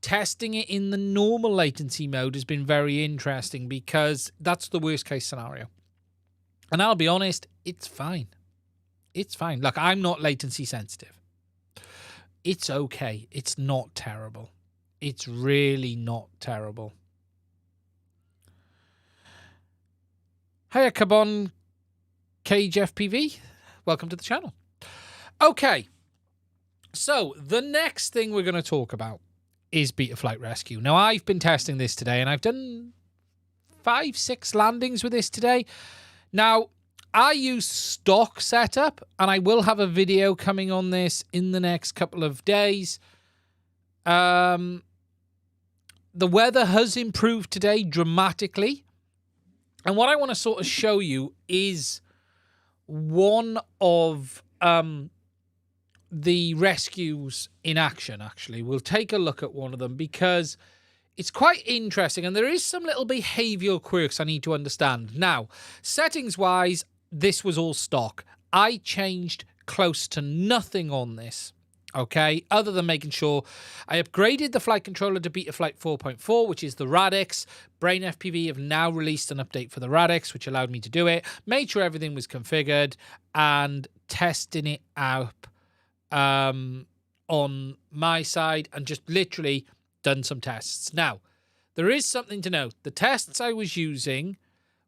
testing it in the normal latency mode has been very interesting because that's the worst case scenario. And I'll be honest, it's fine. It's fine. Look, I'm not latency sensitive. It's okay. It's not terrible. It's really not terrible. Hiya, Cabon Cage FPV. Welcome to the channel. Okay. So, the next thing we're going to talk about is Betaflight Rescue. Now, I've been testing this today, and I've done 5-6 landings with this today. Now, I use stock setup, and I will have a video coming on this in the next couple of days. The weather has improved today dramatically. And what I want to sort of show you is one of the rescues in action, actually. We'll take a look at one of them because it's quite interesting, and there is some little behavioural quirks I need to understand. Now, settings-wise, this was all stock. I changed close to nothing on this, okay, other than making sure I upgraded the flight controller to Betaflight 4.4, which is the Caddx. Brain FPV have now released an update for the Caddx, which allowed me to do it. Made sure everything was configured and testing it out on my side and just literally done some tests. Now, there is something to note. The tests I was using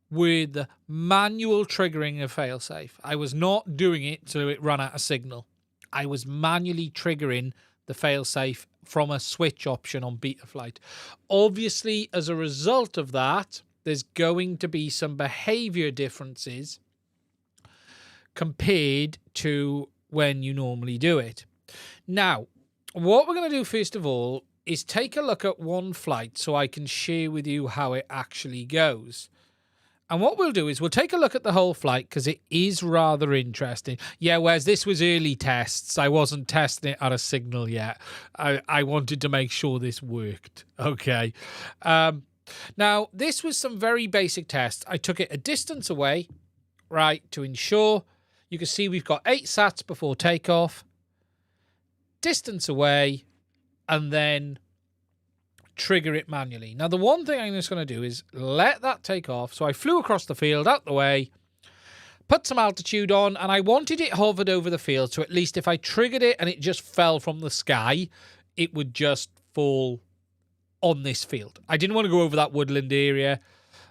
were the manual triggering of failsafe. I was not doing it so it ran out of signal. I was manually triggering the failsafe from a switch option on Betaflight. Obviously, as a result of that, there's going to be some behavior differences compared to when you normally do it. Now, what we're going to do first of all is take a look at one flight so I can share with you how it actually goes. And what we'll do is we'll take a look at the whole flight because it is rather interesting. Yeah, whereas this was early tests. I wasn't testing it at a signal yet. I wanted to make sure this worked. Okay. Now, this was some very basic tests. I took it a distance away, right, to ensure. You can see we've got 8 sats before takeoff. Distance away, and then trigger it manually. Now, the one thing I'm just going to do is let that take off. So I flew across the field, out the way, put some altitude on, and I wanted it hovered over the field. So at least if I triggered it and it just fell from the sky, it would just fall on this field. I didn't want to go over that woodland area.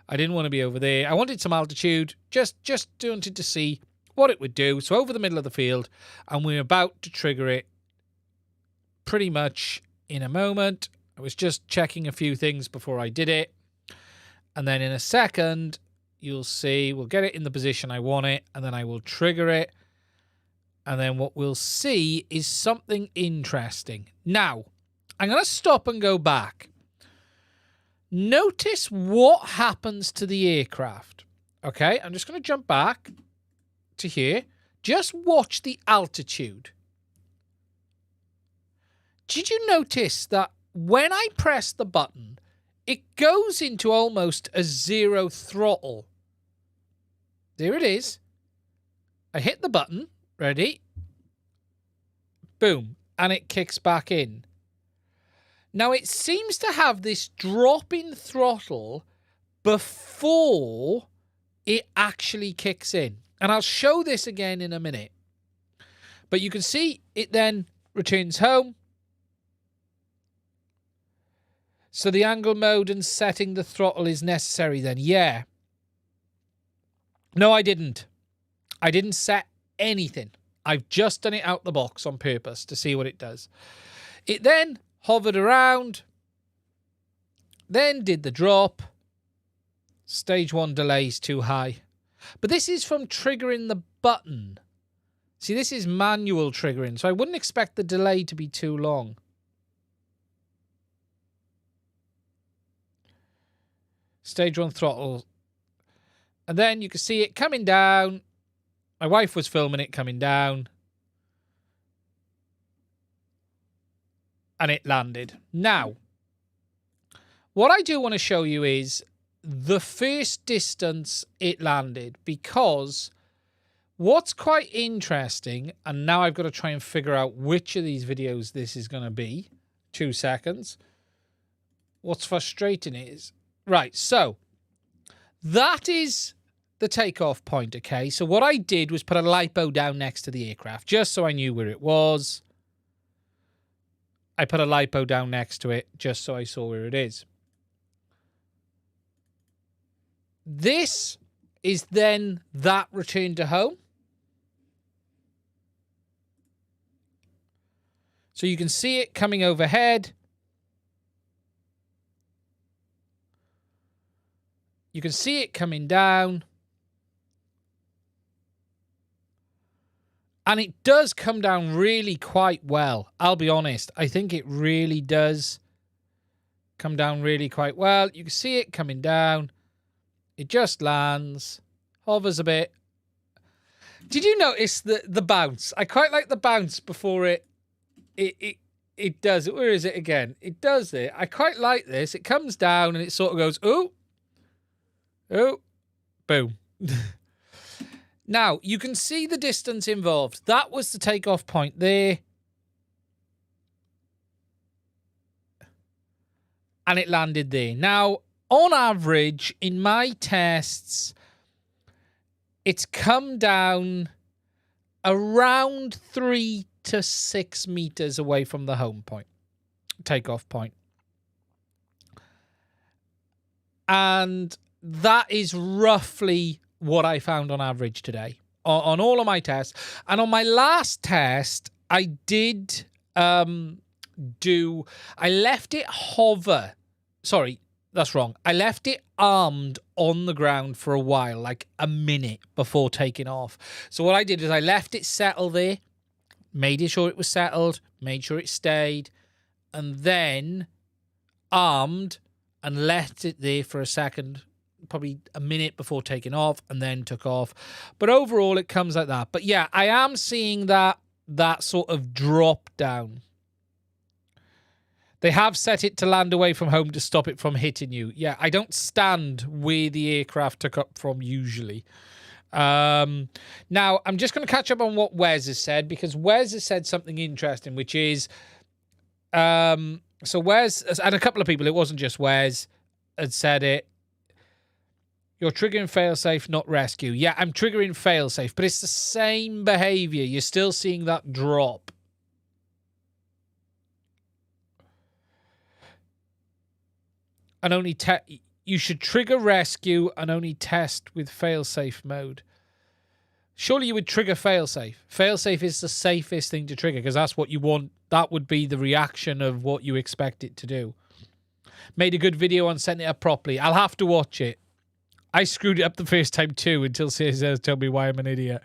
I didn't want to be over there. I wanted some altitude, just wanted to see what it would do. So over the middle of the field, and we're about to trigger it pretty much in a moment. I was just checking a few things before I did it. And then in a second, you'll see we'll get it in the position I want it, and then I will trigger it. And then what we'll see is something interesting. Now, I'm going to stop and go back. Notice what happens to the aircraft. Okay, I'm just going to jump back to here. Just watch the altitude. Did you notice that when I press the button, it goes into almost a 0 throttle? There it is. I hit the button. Ready? Boom. And it kicks back in. Now, it seems to have this drop in throttle before it actually kicks in. And I'll show this again in a minute. But you can see it then returns home. So the angle mode and setting the throttle is necessary then. Yeah. No, I didn't. I didn't set anything. I've just done it out the box on purpose to see what it does. It then hovered around, then did the drop. Stage 1 delay is too high. But this is from triggering the button. See, this is manual triggering, so I wouldn't expect the delay to be too long. Stage 1 throttle. And then you can see it coming down. My wife was filming it coming down. And it landed. Now, what I do want to show you is the first distance it landed, because what's quite interesting, and now I've got to try and figure out which of these videos this is going to be. 2 seconds. What's frustrating is, right, so that is the takeoff point, okay? So what I did was put a lipo down next to the aircraft, just so I knew where it was. I put a lipo down next to it, just so I saw where it is. This is then that return to home. So you can see it coming overhead. You can see it coming down. And it does come down really quite well. I'll be honest. I think it really does come down really quite well. You can see it coming down. It just lands, hovers a bit. Did you notice the bounce? I quite like the bounce before it does it. Where is it again? It does it. I quite like this. It comes down and it sort of goes, ooh, ooh, boom. Now, you can see the distance involved. That was the takeoff point there. And it landed there. Now, on average, in my tests, it's come down around 3 to 6 meters away from the home point, takeoff point. And that is roughly what I found on average today on all of my tests. And on my last test, I did I left it hover. Sorry, that's wrong. I left it armed on the ground for a while, like a minute before taking off. So what I did is I left it settle there, made sure it was settled, made sure it stayed, and then armed and left it there for a second, probably a minute before taking off, and then took off. But overall, it comes like that. But yeah, I am seeing that sort of drop down. They have set it to land away from home to stop it from hitting you. Yeah, I don't stand where the aircraft took up from usually. Now, I'm just going to catch up on what Wes has said, because Wes has said something interesting, which is... so Wes, and a couple of people, it wasn't just Wes, had said it. You're triggering failsafe, not rescue. Yeah, I'm triggering failsafe, but it's the same behavior. You're still seeing that drop. And only you should trigger rescue and only test with failsafe mode. Surely you would trigger failsafe. Failsafe is the safest thing to trigger because that's what you want. That would be the reaction of what you expect it to do. Made a good video on setting it up properly. I'll have to watch it. I screwed it up the first time too until Cesar told me why I'm an idiot.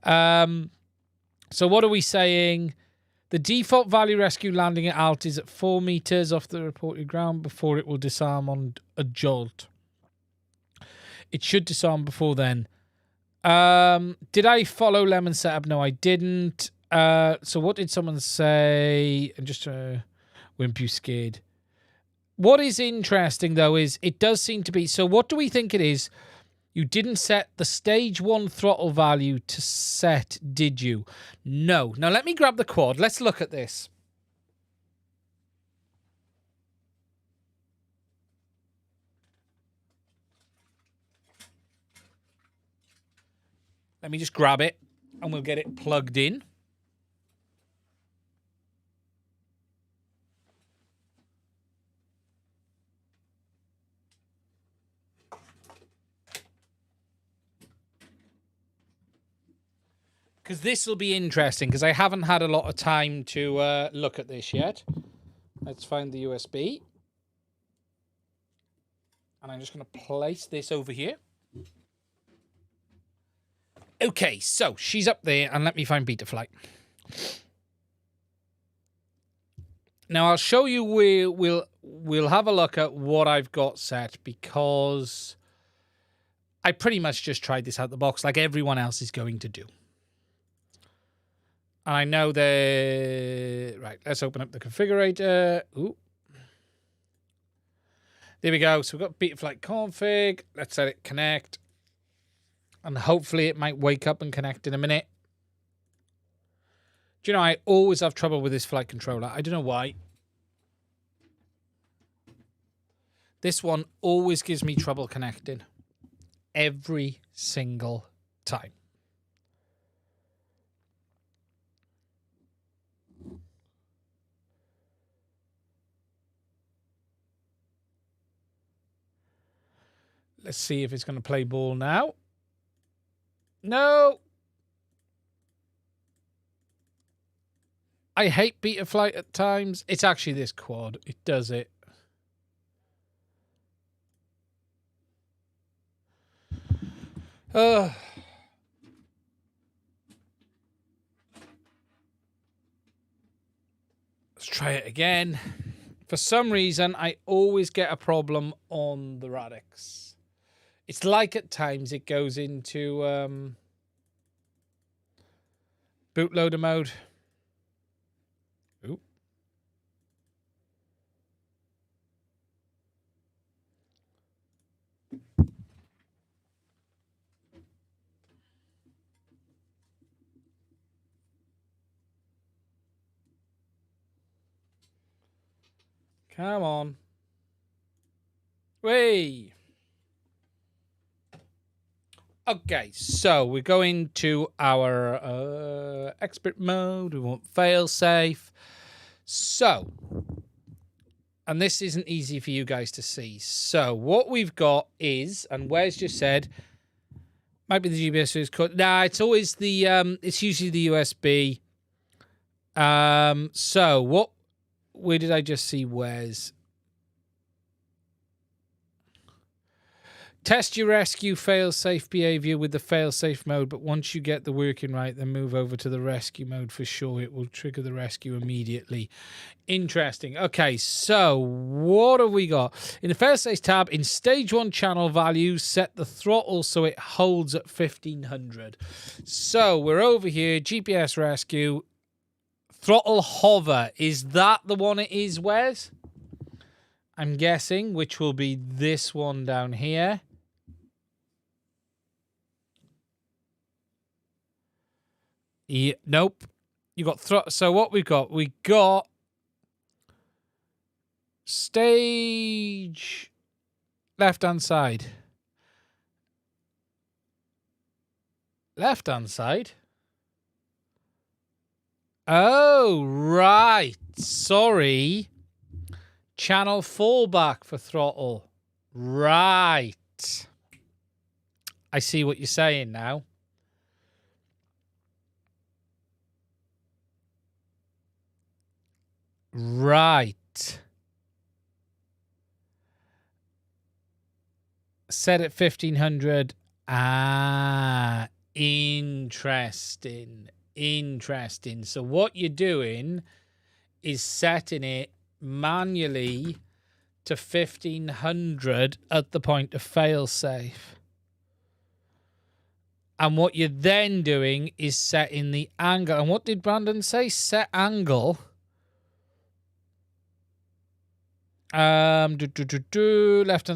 So what are we saying? The default value rescue landing at alt is at 4 meters off the reported ground before it will disarm on a jolt. It should disarm before then. Did I follow Lemon setup? No, I didn't. So what did someone say? And just wimp you scared. What is interesting, though, is it does seem to be... So what do we think it is? You didn't set the stage 1 throttle value to set, did you? No. Now, let me grab the quad. Let's look at this. Let me just grab it, and we'll get it plugged in. Because this will be interesting, because I haven't had a lot of time to look at this yet. Let's find the USB. And I'm just going to place this over here. Okay, so she's up there, and let me find Betaflight. Now, I'll show you where we'll have a look at what I've got set, because I pretty much just tried this out the box like everyone else is going to do. And I know right, let's open up the configurator. Ooh. There we go. So we've got Betaflight config. Let's let it connect. And hopefully it might wake up and connect in a minute. Do you know, I always have trouble with this flight controller. I don't know why. This one always gives me trouble connecting. Every single time. Let's see if it's going to play ball now. No. I hate Betaflight at times. It's actually this quad. It does it. try it again. For some reason, I always get a problem on the Radix. It's like at times it goes into bootloader mode. Ooh. Come on. Way. Okay, so we're going to our expert mode. We want fail safe. So, and this isn't easy for you guys to see. So what we've got is, and Wes just said, might be the GPS is cut. Nah, it's always the it's usually the USB. So what? Where did I just see Wes? Test your rescue fail-safe behavior with the fail-safe mode, but once you get the working right, then move over to the rescue mode for sure. It will trigger the rescue immediately. Interesting. Okay, so what have we got? In the fail-safe tab, in stage 1 channel values, set the throttle so it holds at 1500. So we're over here, GPS rescue, throttle hover. Is that the one it is, Wes? I'm guessing, which will be this one down here. Yeah, nope. You got so what we got? We got stage left-hand side. Left-hand side? Oh, right. Sorry. Channel fallback for throttle. Right. I see what you're saying now. Right. Set at 1500. Ah, interesting. Interesting. So what you're doing is setting it manually to 1500 at the point of fail-safe. And what you're then doing is setting the angle. And what did Brandon say? Set angle. Left-hand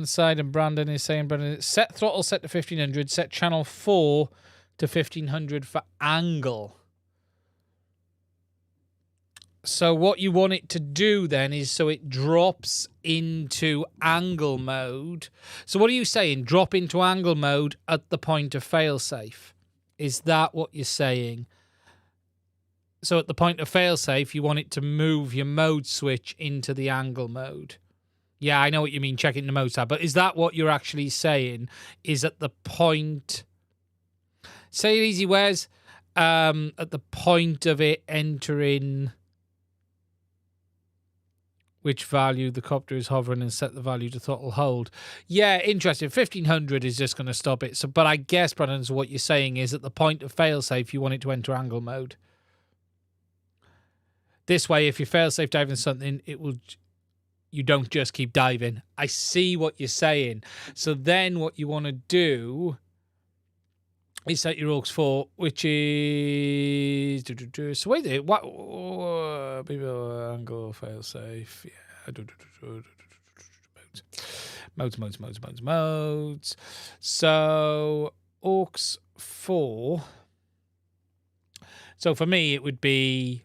side, and Brandon is saying, Brandon, set throttle set to 1500, set channel 4 to 1500 for angle. So what you want it to do then is so it drops into angle mode. So what are you saying? Drop into angle mode at the point of failsafe. Is that what you're saying? So at the point of failsafe, you want it to move your mode switch into the angle mode. Yeah, I know what you mean, checking the mode tab. But is that what you're actually saying? Is at the point... Say it easy, Wes. At the point of it entering... which value the copter is hovering, and set the value to throttle hold. Yeah, interesting. 1500 is just going to stop it. So, but I guess, Brandon, so what you're saying is at the point of failsafe, you want it to enter angle mode. This way, if you failsafe diving something, it will... You don't just keep diving. I see what you're saying. So then what you want to do is set your aux 4, which is... So wait there. What? Angle, fail safe. Yeah. Modes. So aux 4. So for me, it would be...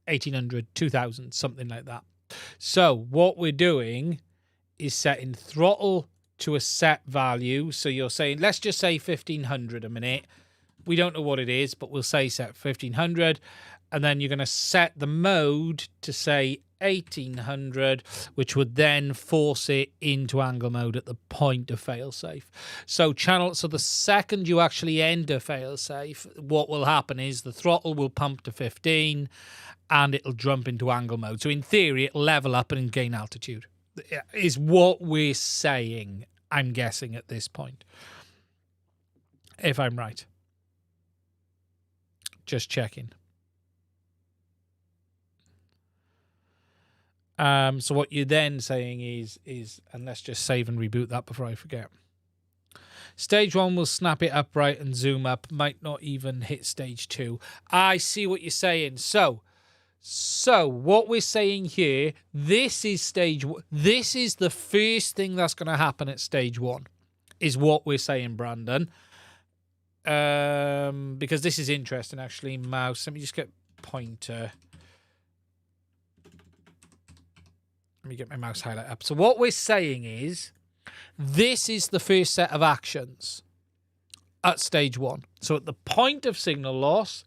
1800, 2000, something like that. So what we're doing is setting throttle to a set value. So you're saying, let's just say 1500 a minute. We don't know what it is, but we'll say set 1500. And then you're going to set the mode to say 1800, which would then force it into angle mode at the point of failsafe. So the second you actually enter failsafe, what will happen is the throttle will pump to 15 and it'll jump into angle mode. So in theory, it'll level up and gain altitude, is what we're saying, I'm guessing, at this point. If I'm right. Just checking. So what you're then saying is, and let's just save and reboot that before I forget. Stage 1 will snap it upright and zoom up, might not even hit stage 2. I see what you're saying. So what we're saying here, this is stage 1. This is the first thing that's going to happen at stage 1, is what we're saying, Brandon. Because this is interesting, actually. Mouse, let me just get pointer. Let me get my mouse highlight up. So what we're saying is, this is the first set of actions at stage 1. So at the point of signal loss,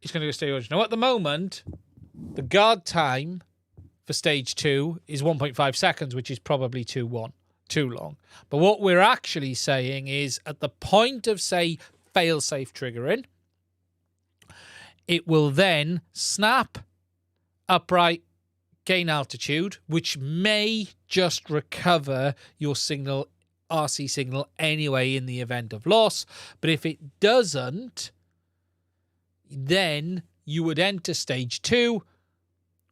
it's going to go stage 1. Now, at the moment, the guard time for stage 2 is 1.5 seconds, which is probably too long. But what we're actually saying is, at the point of, say, failsafe triggering, it will then snap upright, gain altitude, which may just recover your signal, RC signal anyway in the event of loss. But if it doesn't, then you would enter stage 2,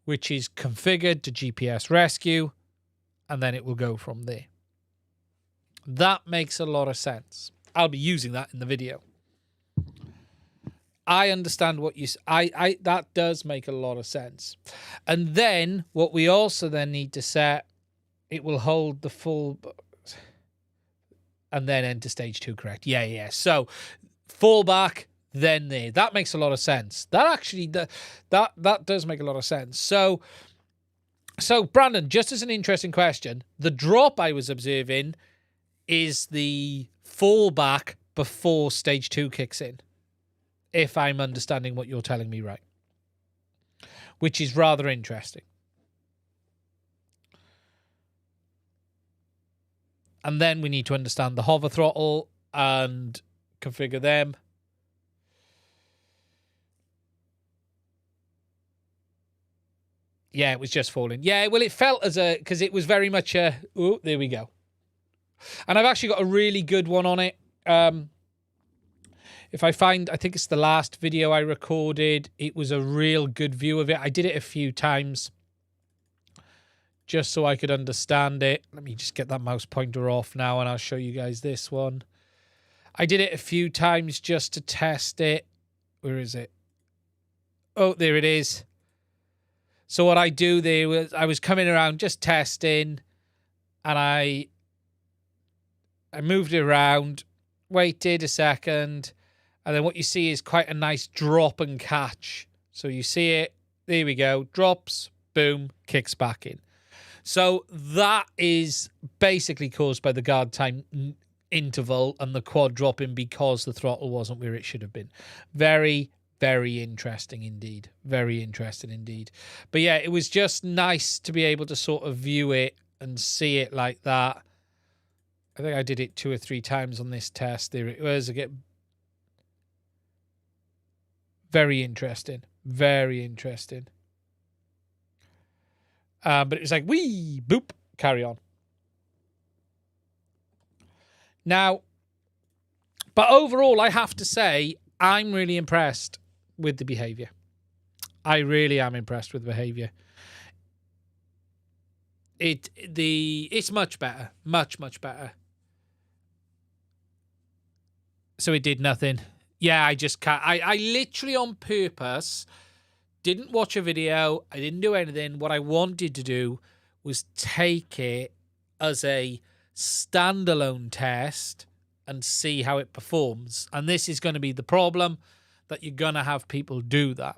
which is configured to GPS rescue, and then it will go from there. That makes a lot of sense. I'll be using that in the video. I understand what you... that does make a lot of sense. And then, what we also then need to set, it will hold the full... And then enter stage 2, correct? Yeah. So, fall back, then there. That makes a lot of sense. That actually... That does make a lot of sense. So, Brandon, just as an interesting question, the drop I was observing is the fallback before stage 2 kicks in, if I'm understanding what you're telling me right, which is rather interesting. And then we need to understand the hover throttle and configure them. Yeah, it was just falling. Yeah, well, it felt as a... because it was very much a... Oh, there we go. And I've actually got a really good one on it. If I find... I think it's the last video I recorded. It was a real good view of it. I did it a few times just so I could understand it. Let me just get that mouse pointer off now and I'll show you guys this one. I did it a few times just to test it. Where is it? Oh, there it is. So what I do there was I was coming around just testing, and I moved it around, waited a second, and then what you see is quite a nice drop and catch. So you see it, there we go, drops, boom, kicks back in. So that is basically caused by the guard time interval and the quad dropping because the throttle wasn't where it should have been. Very, very interesting indeed. Very interesting indeed. But yeah, it was just nice to be able to sort of view it and see it like that. I think I did it 2 or 3 times on this test. There it was. I get very interesting. Very interesting. But it was like, wee, boop, carry on. Now, but overall, I have to say, I'm really impressed with the behavior. I really am impressed with the behavior. It's much better. Much, much better. So it did nothing. Yeah, I just can't. I literally on purpose didn't watch a video. I didn't do anything. What I wanted to do was take it as a standalone test and see how it performs. And this is going to be the problem, that you're going to have people do that.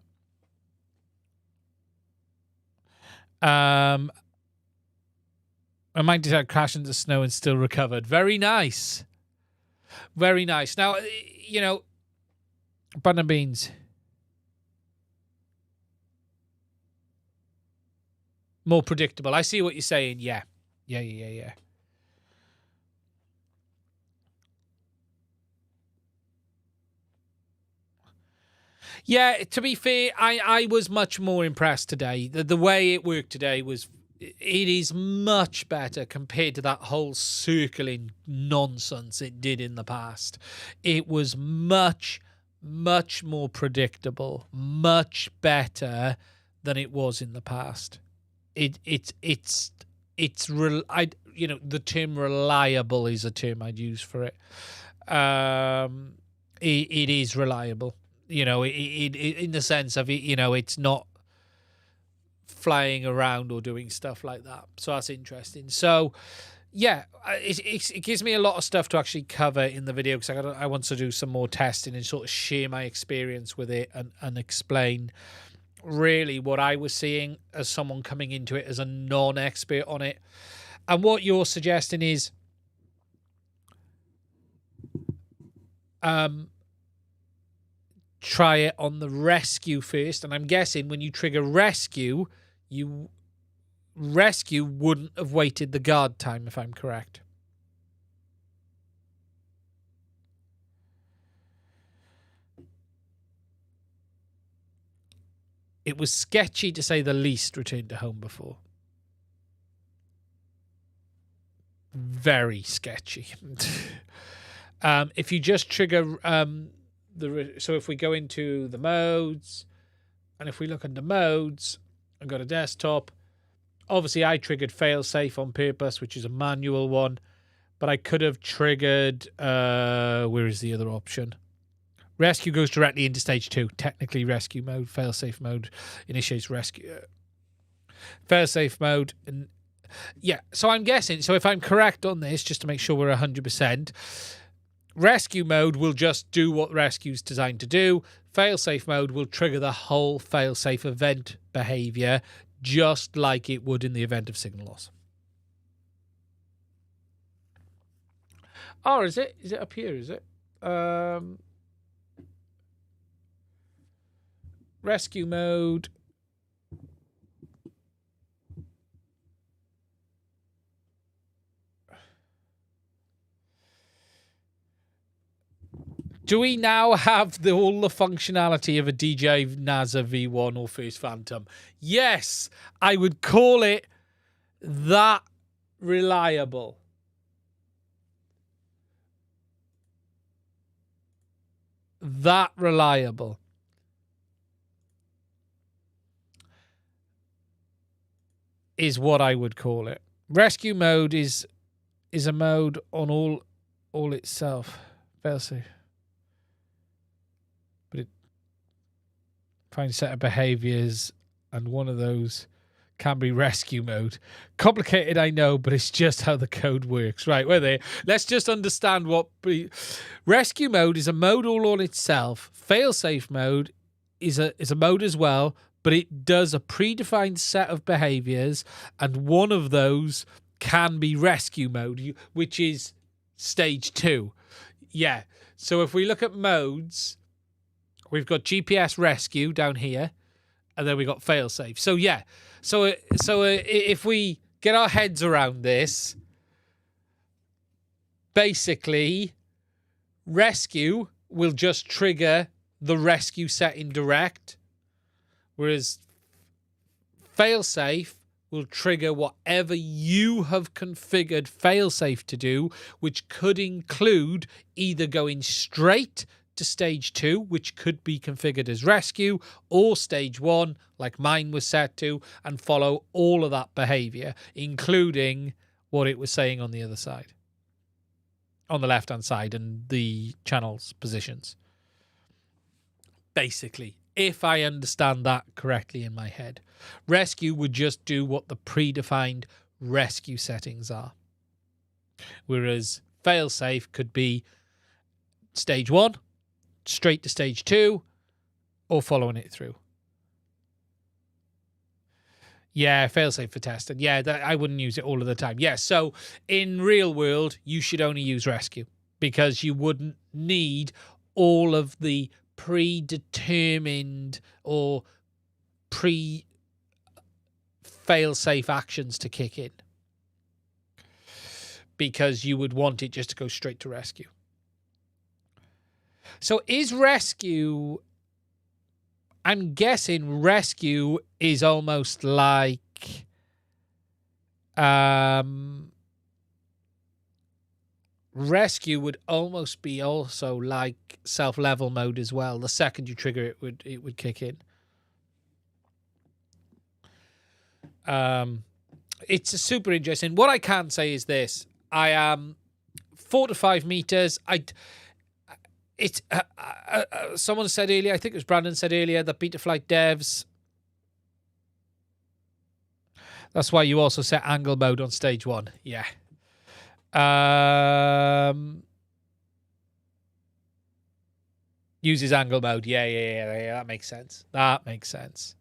I might decide crash into snow and still recovered. Very nice. Very nice. Now, you know, Banana Beans. More predictable. I see what you're saying. Yeah. Yeah. Yeah, to be fair, I was much more impressed today. The way it worked today was... It is much better compared to that whole circling nonsense it did in the past. It was much, much more predictable. Much better than it was in the past. the term reliable is a term I'd use for it. It is reliable, in the sense of it's not flying around or doing stuff like that. So that's interesting. So yeah, it gives me a lot of stuff to actually cover in the video, because I want to do some more testing and sort of share my experience with it and explain really what I was seeing as someone coming into it as a non-expert on it. And what you're suggesting is try it on the rescue first. And I'm guessing when you trigger rescue wouldn't have waited the guard time, if I'm correct. It was sketchy, to say the least, return to home before. Very sketchy. If you just trigger so if we go into the modes, and if we look under modes and go to desktop, obviously I triggered failsafe on purpose, which is a manual one, but I could have triggered where is the other option? Rescue goes directly into stage 2. Technically rescue mode, failsafe mode initiates rescue. Failsafe mode, and yeah, so I'm guessing, so if I'm correct on this, just to make sure we're 100%, rescue mode will just do what rescue's designed to do. Failsafe mode will trigger the whole failsafe event behavior, just like it would in the event of signal loss. Oh, is it? Is it up here? Is it? Rescue mode. Do we now have all the functionality of a DJI NASA V1 or First Phantom? Yes, I would call it that reliable. That reliable. Is what I would call it. Rescue mode is a mode on all itself. Failsafe. But it finds a set of behaviors, and one of those can be rescue mode. Complicated, I know, but it's just how the code works. Right, we're there. Let's just understand what rescue mode is. A mode all on itself. Failsafe mode is a mode as well, but it does a predefined set of behaviors, and one of those can be rescue mode, which is stage 2. Yeah. So if we look at modes, we've got GPS rescue down here, and then we got failsafe. So yeah. So if we get our heads around this, basically, rescue will just trigger the rescue setting direct, whereas failsafe will trigger whatever you have configured failsafe to do, which could include either going straight to stage 2, which could be configured as rescue, or stage 1, like mine was set to, and follow all of that behavior, including what it was saying on the other side, on the left-hand side, and the channel's positions. Basically, if I understand that correctly in my head. Rescue would just do what the predefined rescue settings are. Whereas failsafe could be stage 1, straight to stage 2, or following it through. Yeah, failsafe for testing. Yeah, I wouldn't use it all of the time. Yeah, so in real world, you should only use rescue, because you wouldn't need all of the predetermined or fail-safe actions to kick in, because you would want it just to go straight to rescue. So is rescue, I'm guessing rescue is almost like rescue would almost be also like self-level mode as well. The second you trigger it would kick in. It's super interesting. What I can say is this: I am 4 to 5 meters. Someone said earlier, I think it was Brandon said earlier, that Betaflight devs. That's why you also set angle mode on stage 1. Yeah. Uses angle mode. Yeah. That makes sense. That makes sense.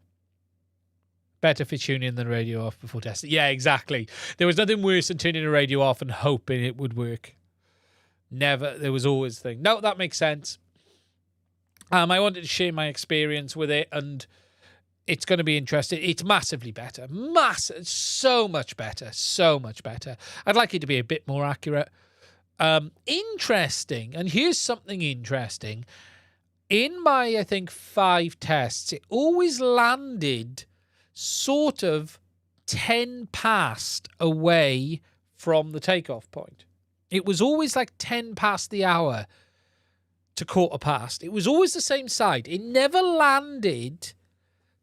Better for tuning than radio off before testing. Yeah, exactly. There was nothing worse than turning a radio off and hoping it would work. Never. There was always the thing. No, that makes sense. I wanted to share my experience with it, and it's going to be interesting. It's massively better. So much better. So much better. I'd like it to be a bit more accurate. Interesting. And here's something interesting. In my, I think, 5 tests, it always landed sort of 10 past away from the takeoff point. It was always like 10 past the hour to quarter past. It was always the same side. It never landed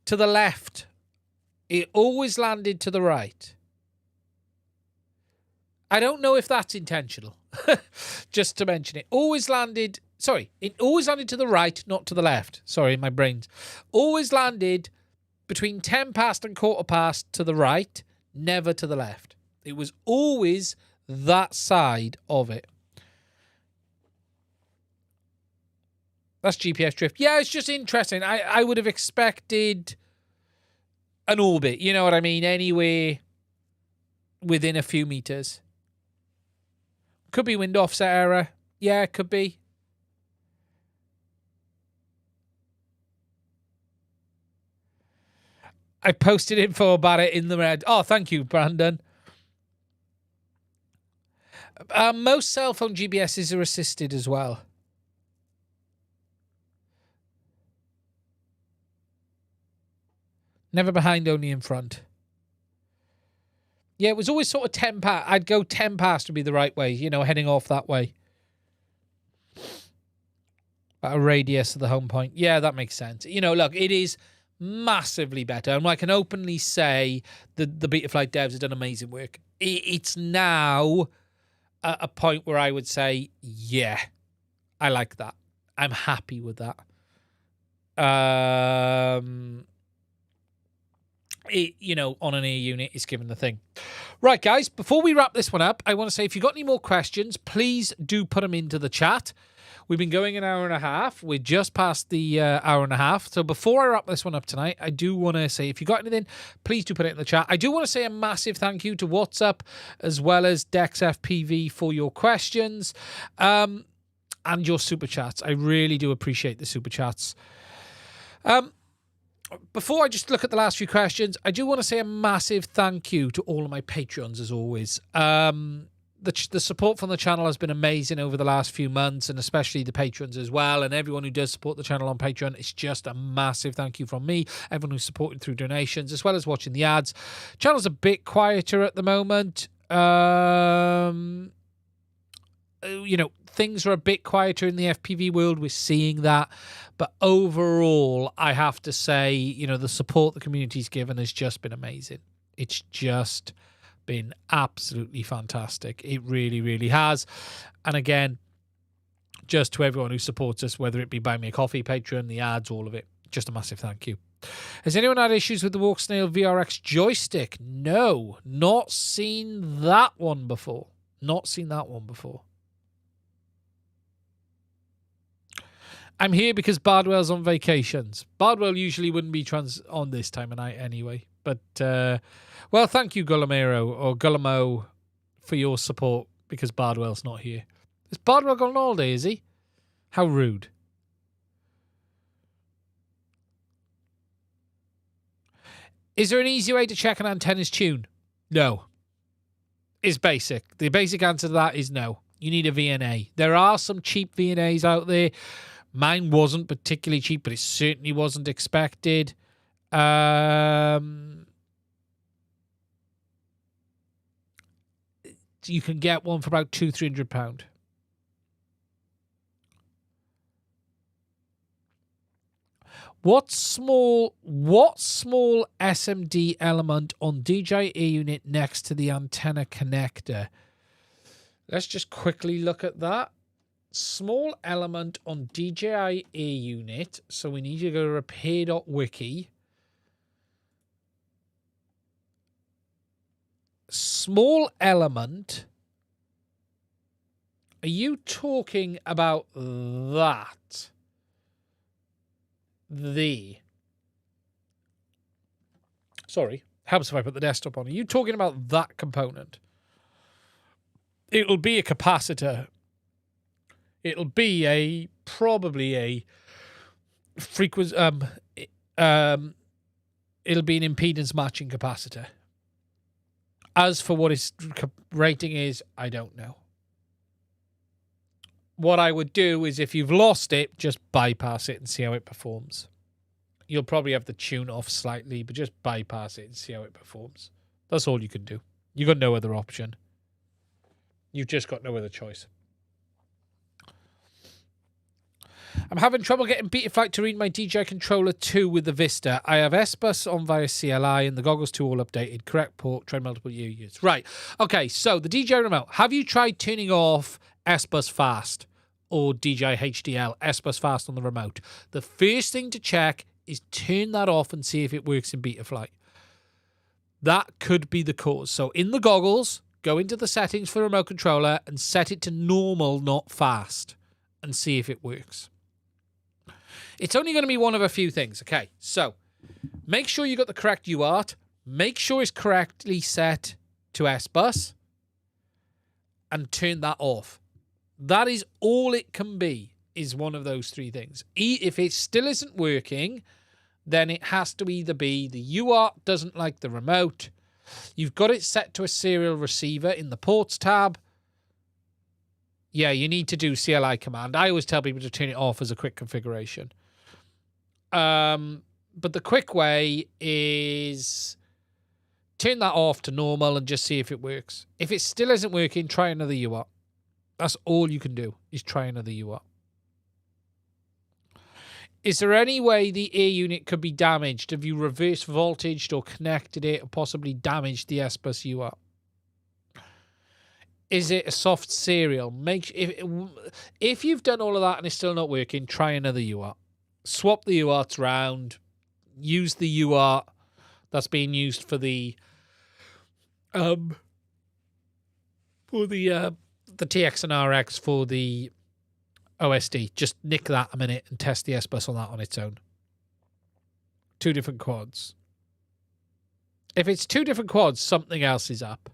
to the left. It always landed to the right. I don't know if that's intentional. Just to mention it. It always landed to the right, not to the left. Sorry, my brain's. Always landed between 10 past and quarter past to the right, never to the left. It was always that side of it. That's GPS drift. Yeah, it's just interesting. I would have expected an orbit, you know what I mean? Anywhere within a few meters. Could be wind offset error. Yeah, it could be. I posted info about it in the red. Oh, thank you, Brandon. Most cell phone GBSs are assisted as well. Never behind, only in front. Yeah, it was always sort of 10 past. I'd go 10 past to be the right way, you know, heading off that way. At a radius of the home point. Yeah, that makes sense. You know, look, it is massively better. And I can openly say that the Betaflight devs have done amazing work. It's now at a point where I would say, yeah, I like that. I'm happy with that. You know, on an air unit is given the thing. Right, guys, before we wrap this one up, I want to say if you've got any more questions, please do put them into the chat. We've been going an hour and a half. We're just past the hour and a half. So before I wrap this one up tonight, I do want to say, if you've got anything, please do put it in the chat. I do want to say a massive thank you to WhatsApp as well as DexFPV for your questions and your super chats. I really do appreciate the super chats. Before I just look at the last few questions, I do want to say a massive thank you to all of my Patreons, as always. The support from the channel has been amazing over the last few months, and especially the patrons as well, and everyone who does support the channel on Patreon. It's just a massive thank you from me, everyone who's supported through donations, as well as watching the ads. Channel's a bit quieter at the moment. You know, things are a bit quieter in the FPV world. We're seeing that. But overall, I have to say, you know, the support the community's given has just been amazing. It's just been absolutely fantastic. It really, really has. And again, just to everyone who supports us, whether it be Buy Me a Coffee, Patreon, the ads, all of it, just a massive thank you. Has anyone had issues with the Walksnail VRX joystick? No, not seen that one before. Not seen that one before. I'm here because Bardwell's on vacations. Bardwell usually wouldn't be on this time of night anyway. But, well, thank you, Guillemero or Guillemo, for your support because Bardwell's not here. Is Bardwell gone all day, is he? How rude. Is there an easy way to check an antenna's tune? No. It's basic. The basic answer to that is no. You need a VNA. There are some cheap VNAs out there. Mine wasn't particularly cheap, but it certainly wasn't expected. You can get one for about £200-300. What small SMD element on DJI Airunit next to the antenna connector? Let's just quickly look at that. Small element on DJI Airunit. So we need to go to repair.wiki. Small element. Are you talking about that? Sorry, helps if I put the desktop on. Are you talking about that component? It'll be a capacitor. It'll be probably a frequency. It'll be an impedance matching capacitor. As for what its rating is, I don't know. What I would do is, if you've lost it, just bypass it and see how it performs. You'll probably have to tune off slightly, but just bypass it and see how it performs. That's all you can do. You've got no other option. You've just got no other choice. I'm having trouble getting Betaflight to read my DJI Controller 2 with the Vista. I have S-Bus on via CLI and the goggles 2 all updated. Correct port, tried multiple units. Right. Okay, so the DJI remote. Have you tried turning off S-Bus Fast or DJI HDL S-Bus Fast on the remote? The first thing to check is turn that off and see if it works in Betaflight. That could be the cause. So in the goggles, go into the settings for the remote controller and set it to normal, not fast, and see if it works. It's only going to be one of a few things. Okay, so make sure you got the correct UART. Make sure it's correctly set to S-Bus and turn that off. That is all it can be, is one of those three things. If it still isn't working, then it has to either be the UART doesn't like the remote, you've got it set to a serial receiver in the ports tab. Yeah, you need to do CLI command. I always tell people to turn it off as a quick configuration. But the quick way is turn that off to normal and just see if it works. If it still isn't working, try another UART. That's all you can do, is try another UART. Is there any way the Airunit could be damaged? Have you reverse voltaged or connected it or possibly damaged the S-Bus UART? Is it a soft serial? If you've done all of that and it's still not working, try another UART. Swap the UARTs around. Use the UART that's being used for the TX and RX for the OSD. Just nick that a minute and test the S-Bus on that on its own. 2 different quads. If it's 2 different quads, something else is up.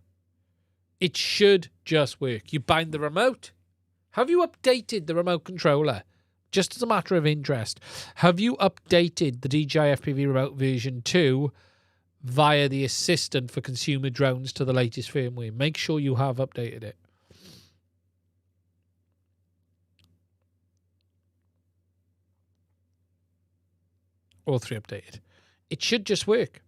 It should just work. You bind the remote. Have you updated the remote controller? Just as a matter of interest, have you updated the DJI FPV remote version 2 via the assistant for consumer drones to the latest firmware? Make sure you have updated it. All 3 updated. It should just work.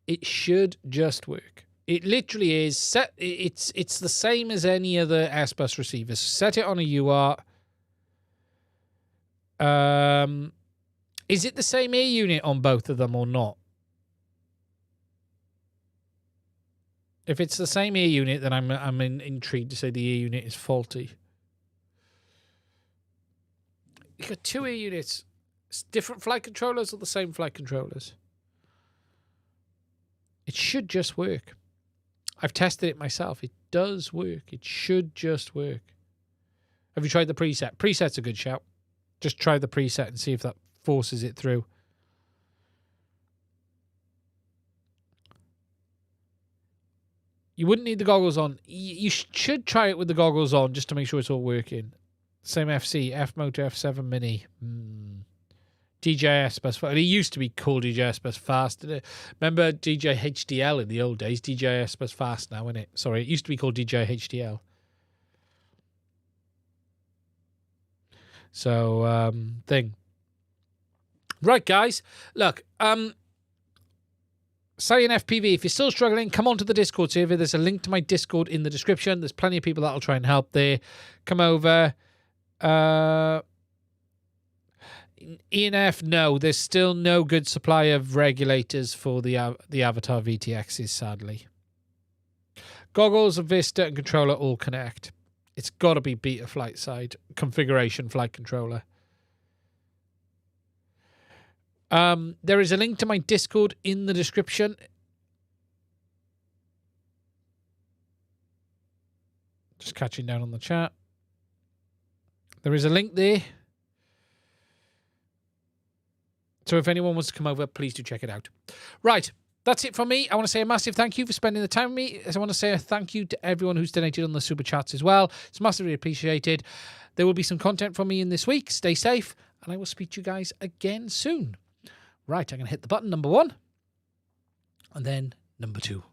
It should just work. It literally is set. It's the same as any other S-Bus receivers. Set it on a UART. Is it the same Airunit on both of them or not? If it's the same Airunit, then I'm intrigued to say the Airunit is faulty. You got 2 Airunits. Different flight controllers or the same flight controllers? It should just work. I've tested it myself. It does work. It should just work. Have you tried the preset? Preset's a good shout. Just try the preset and see if that forces it through. You wouldn't need the goggles on. You should try it with the goggles on just to make sure it's all working. Same FC, F-Motor, F7 Mini. DJI S-Bus. It used to be called DJI S-Bus Fast. Didn't it? Remember DJI HDL in the old days? DJI S-Bus Fast now, isn't it? Sorry, it used to be called DJI HDL. So, thing. Right, guys. Look, Saiyan FPV, if you're still struggling, come on to the Discord server. There's a link to my Discord in the description. There's plenty of people that'll try and help there. Come over. ENF, no. There's still no good supply of regulators for the Avatar VTXs, sadly. Goggles, Vista, and controller all connect. It's got to be Betaflight side configuration flight controller. There is a link to my Discord in the description. Just catching down on the chat. There is a link there. So if anyone wants to come over, please do check it out. Right. That's it from me. I want to say a massive thank you for spending the time with me. I want to say a thank you to everyone who's donated on the Super Chats as well. It's massively appreciated. There will be some content from me in this week. Stay safe, and I will speak to you guys again soon. Right, I'm going to hit the button, number 1, and then number 2.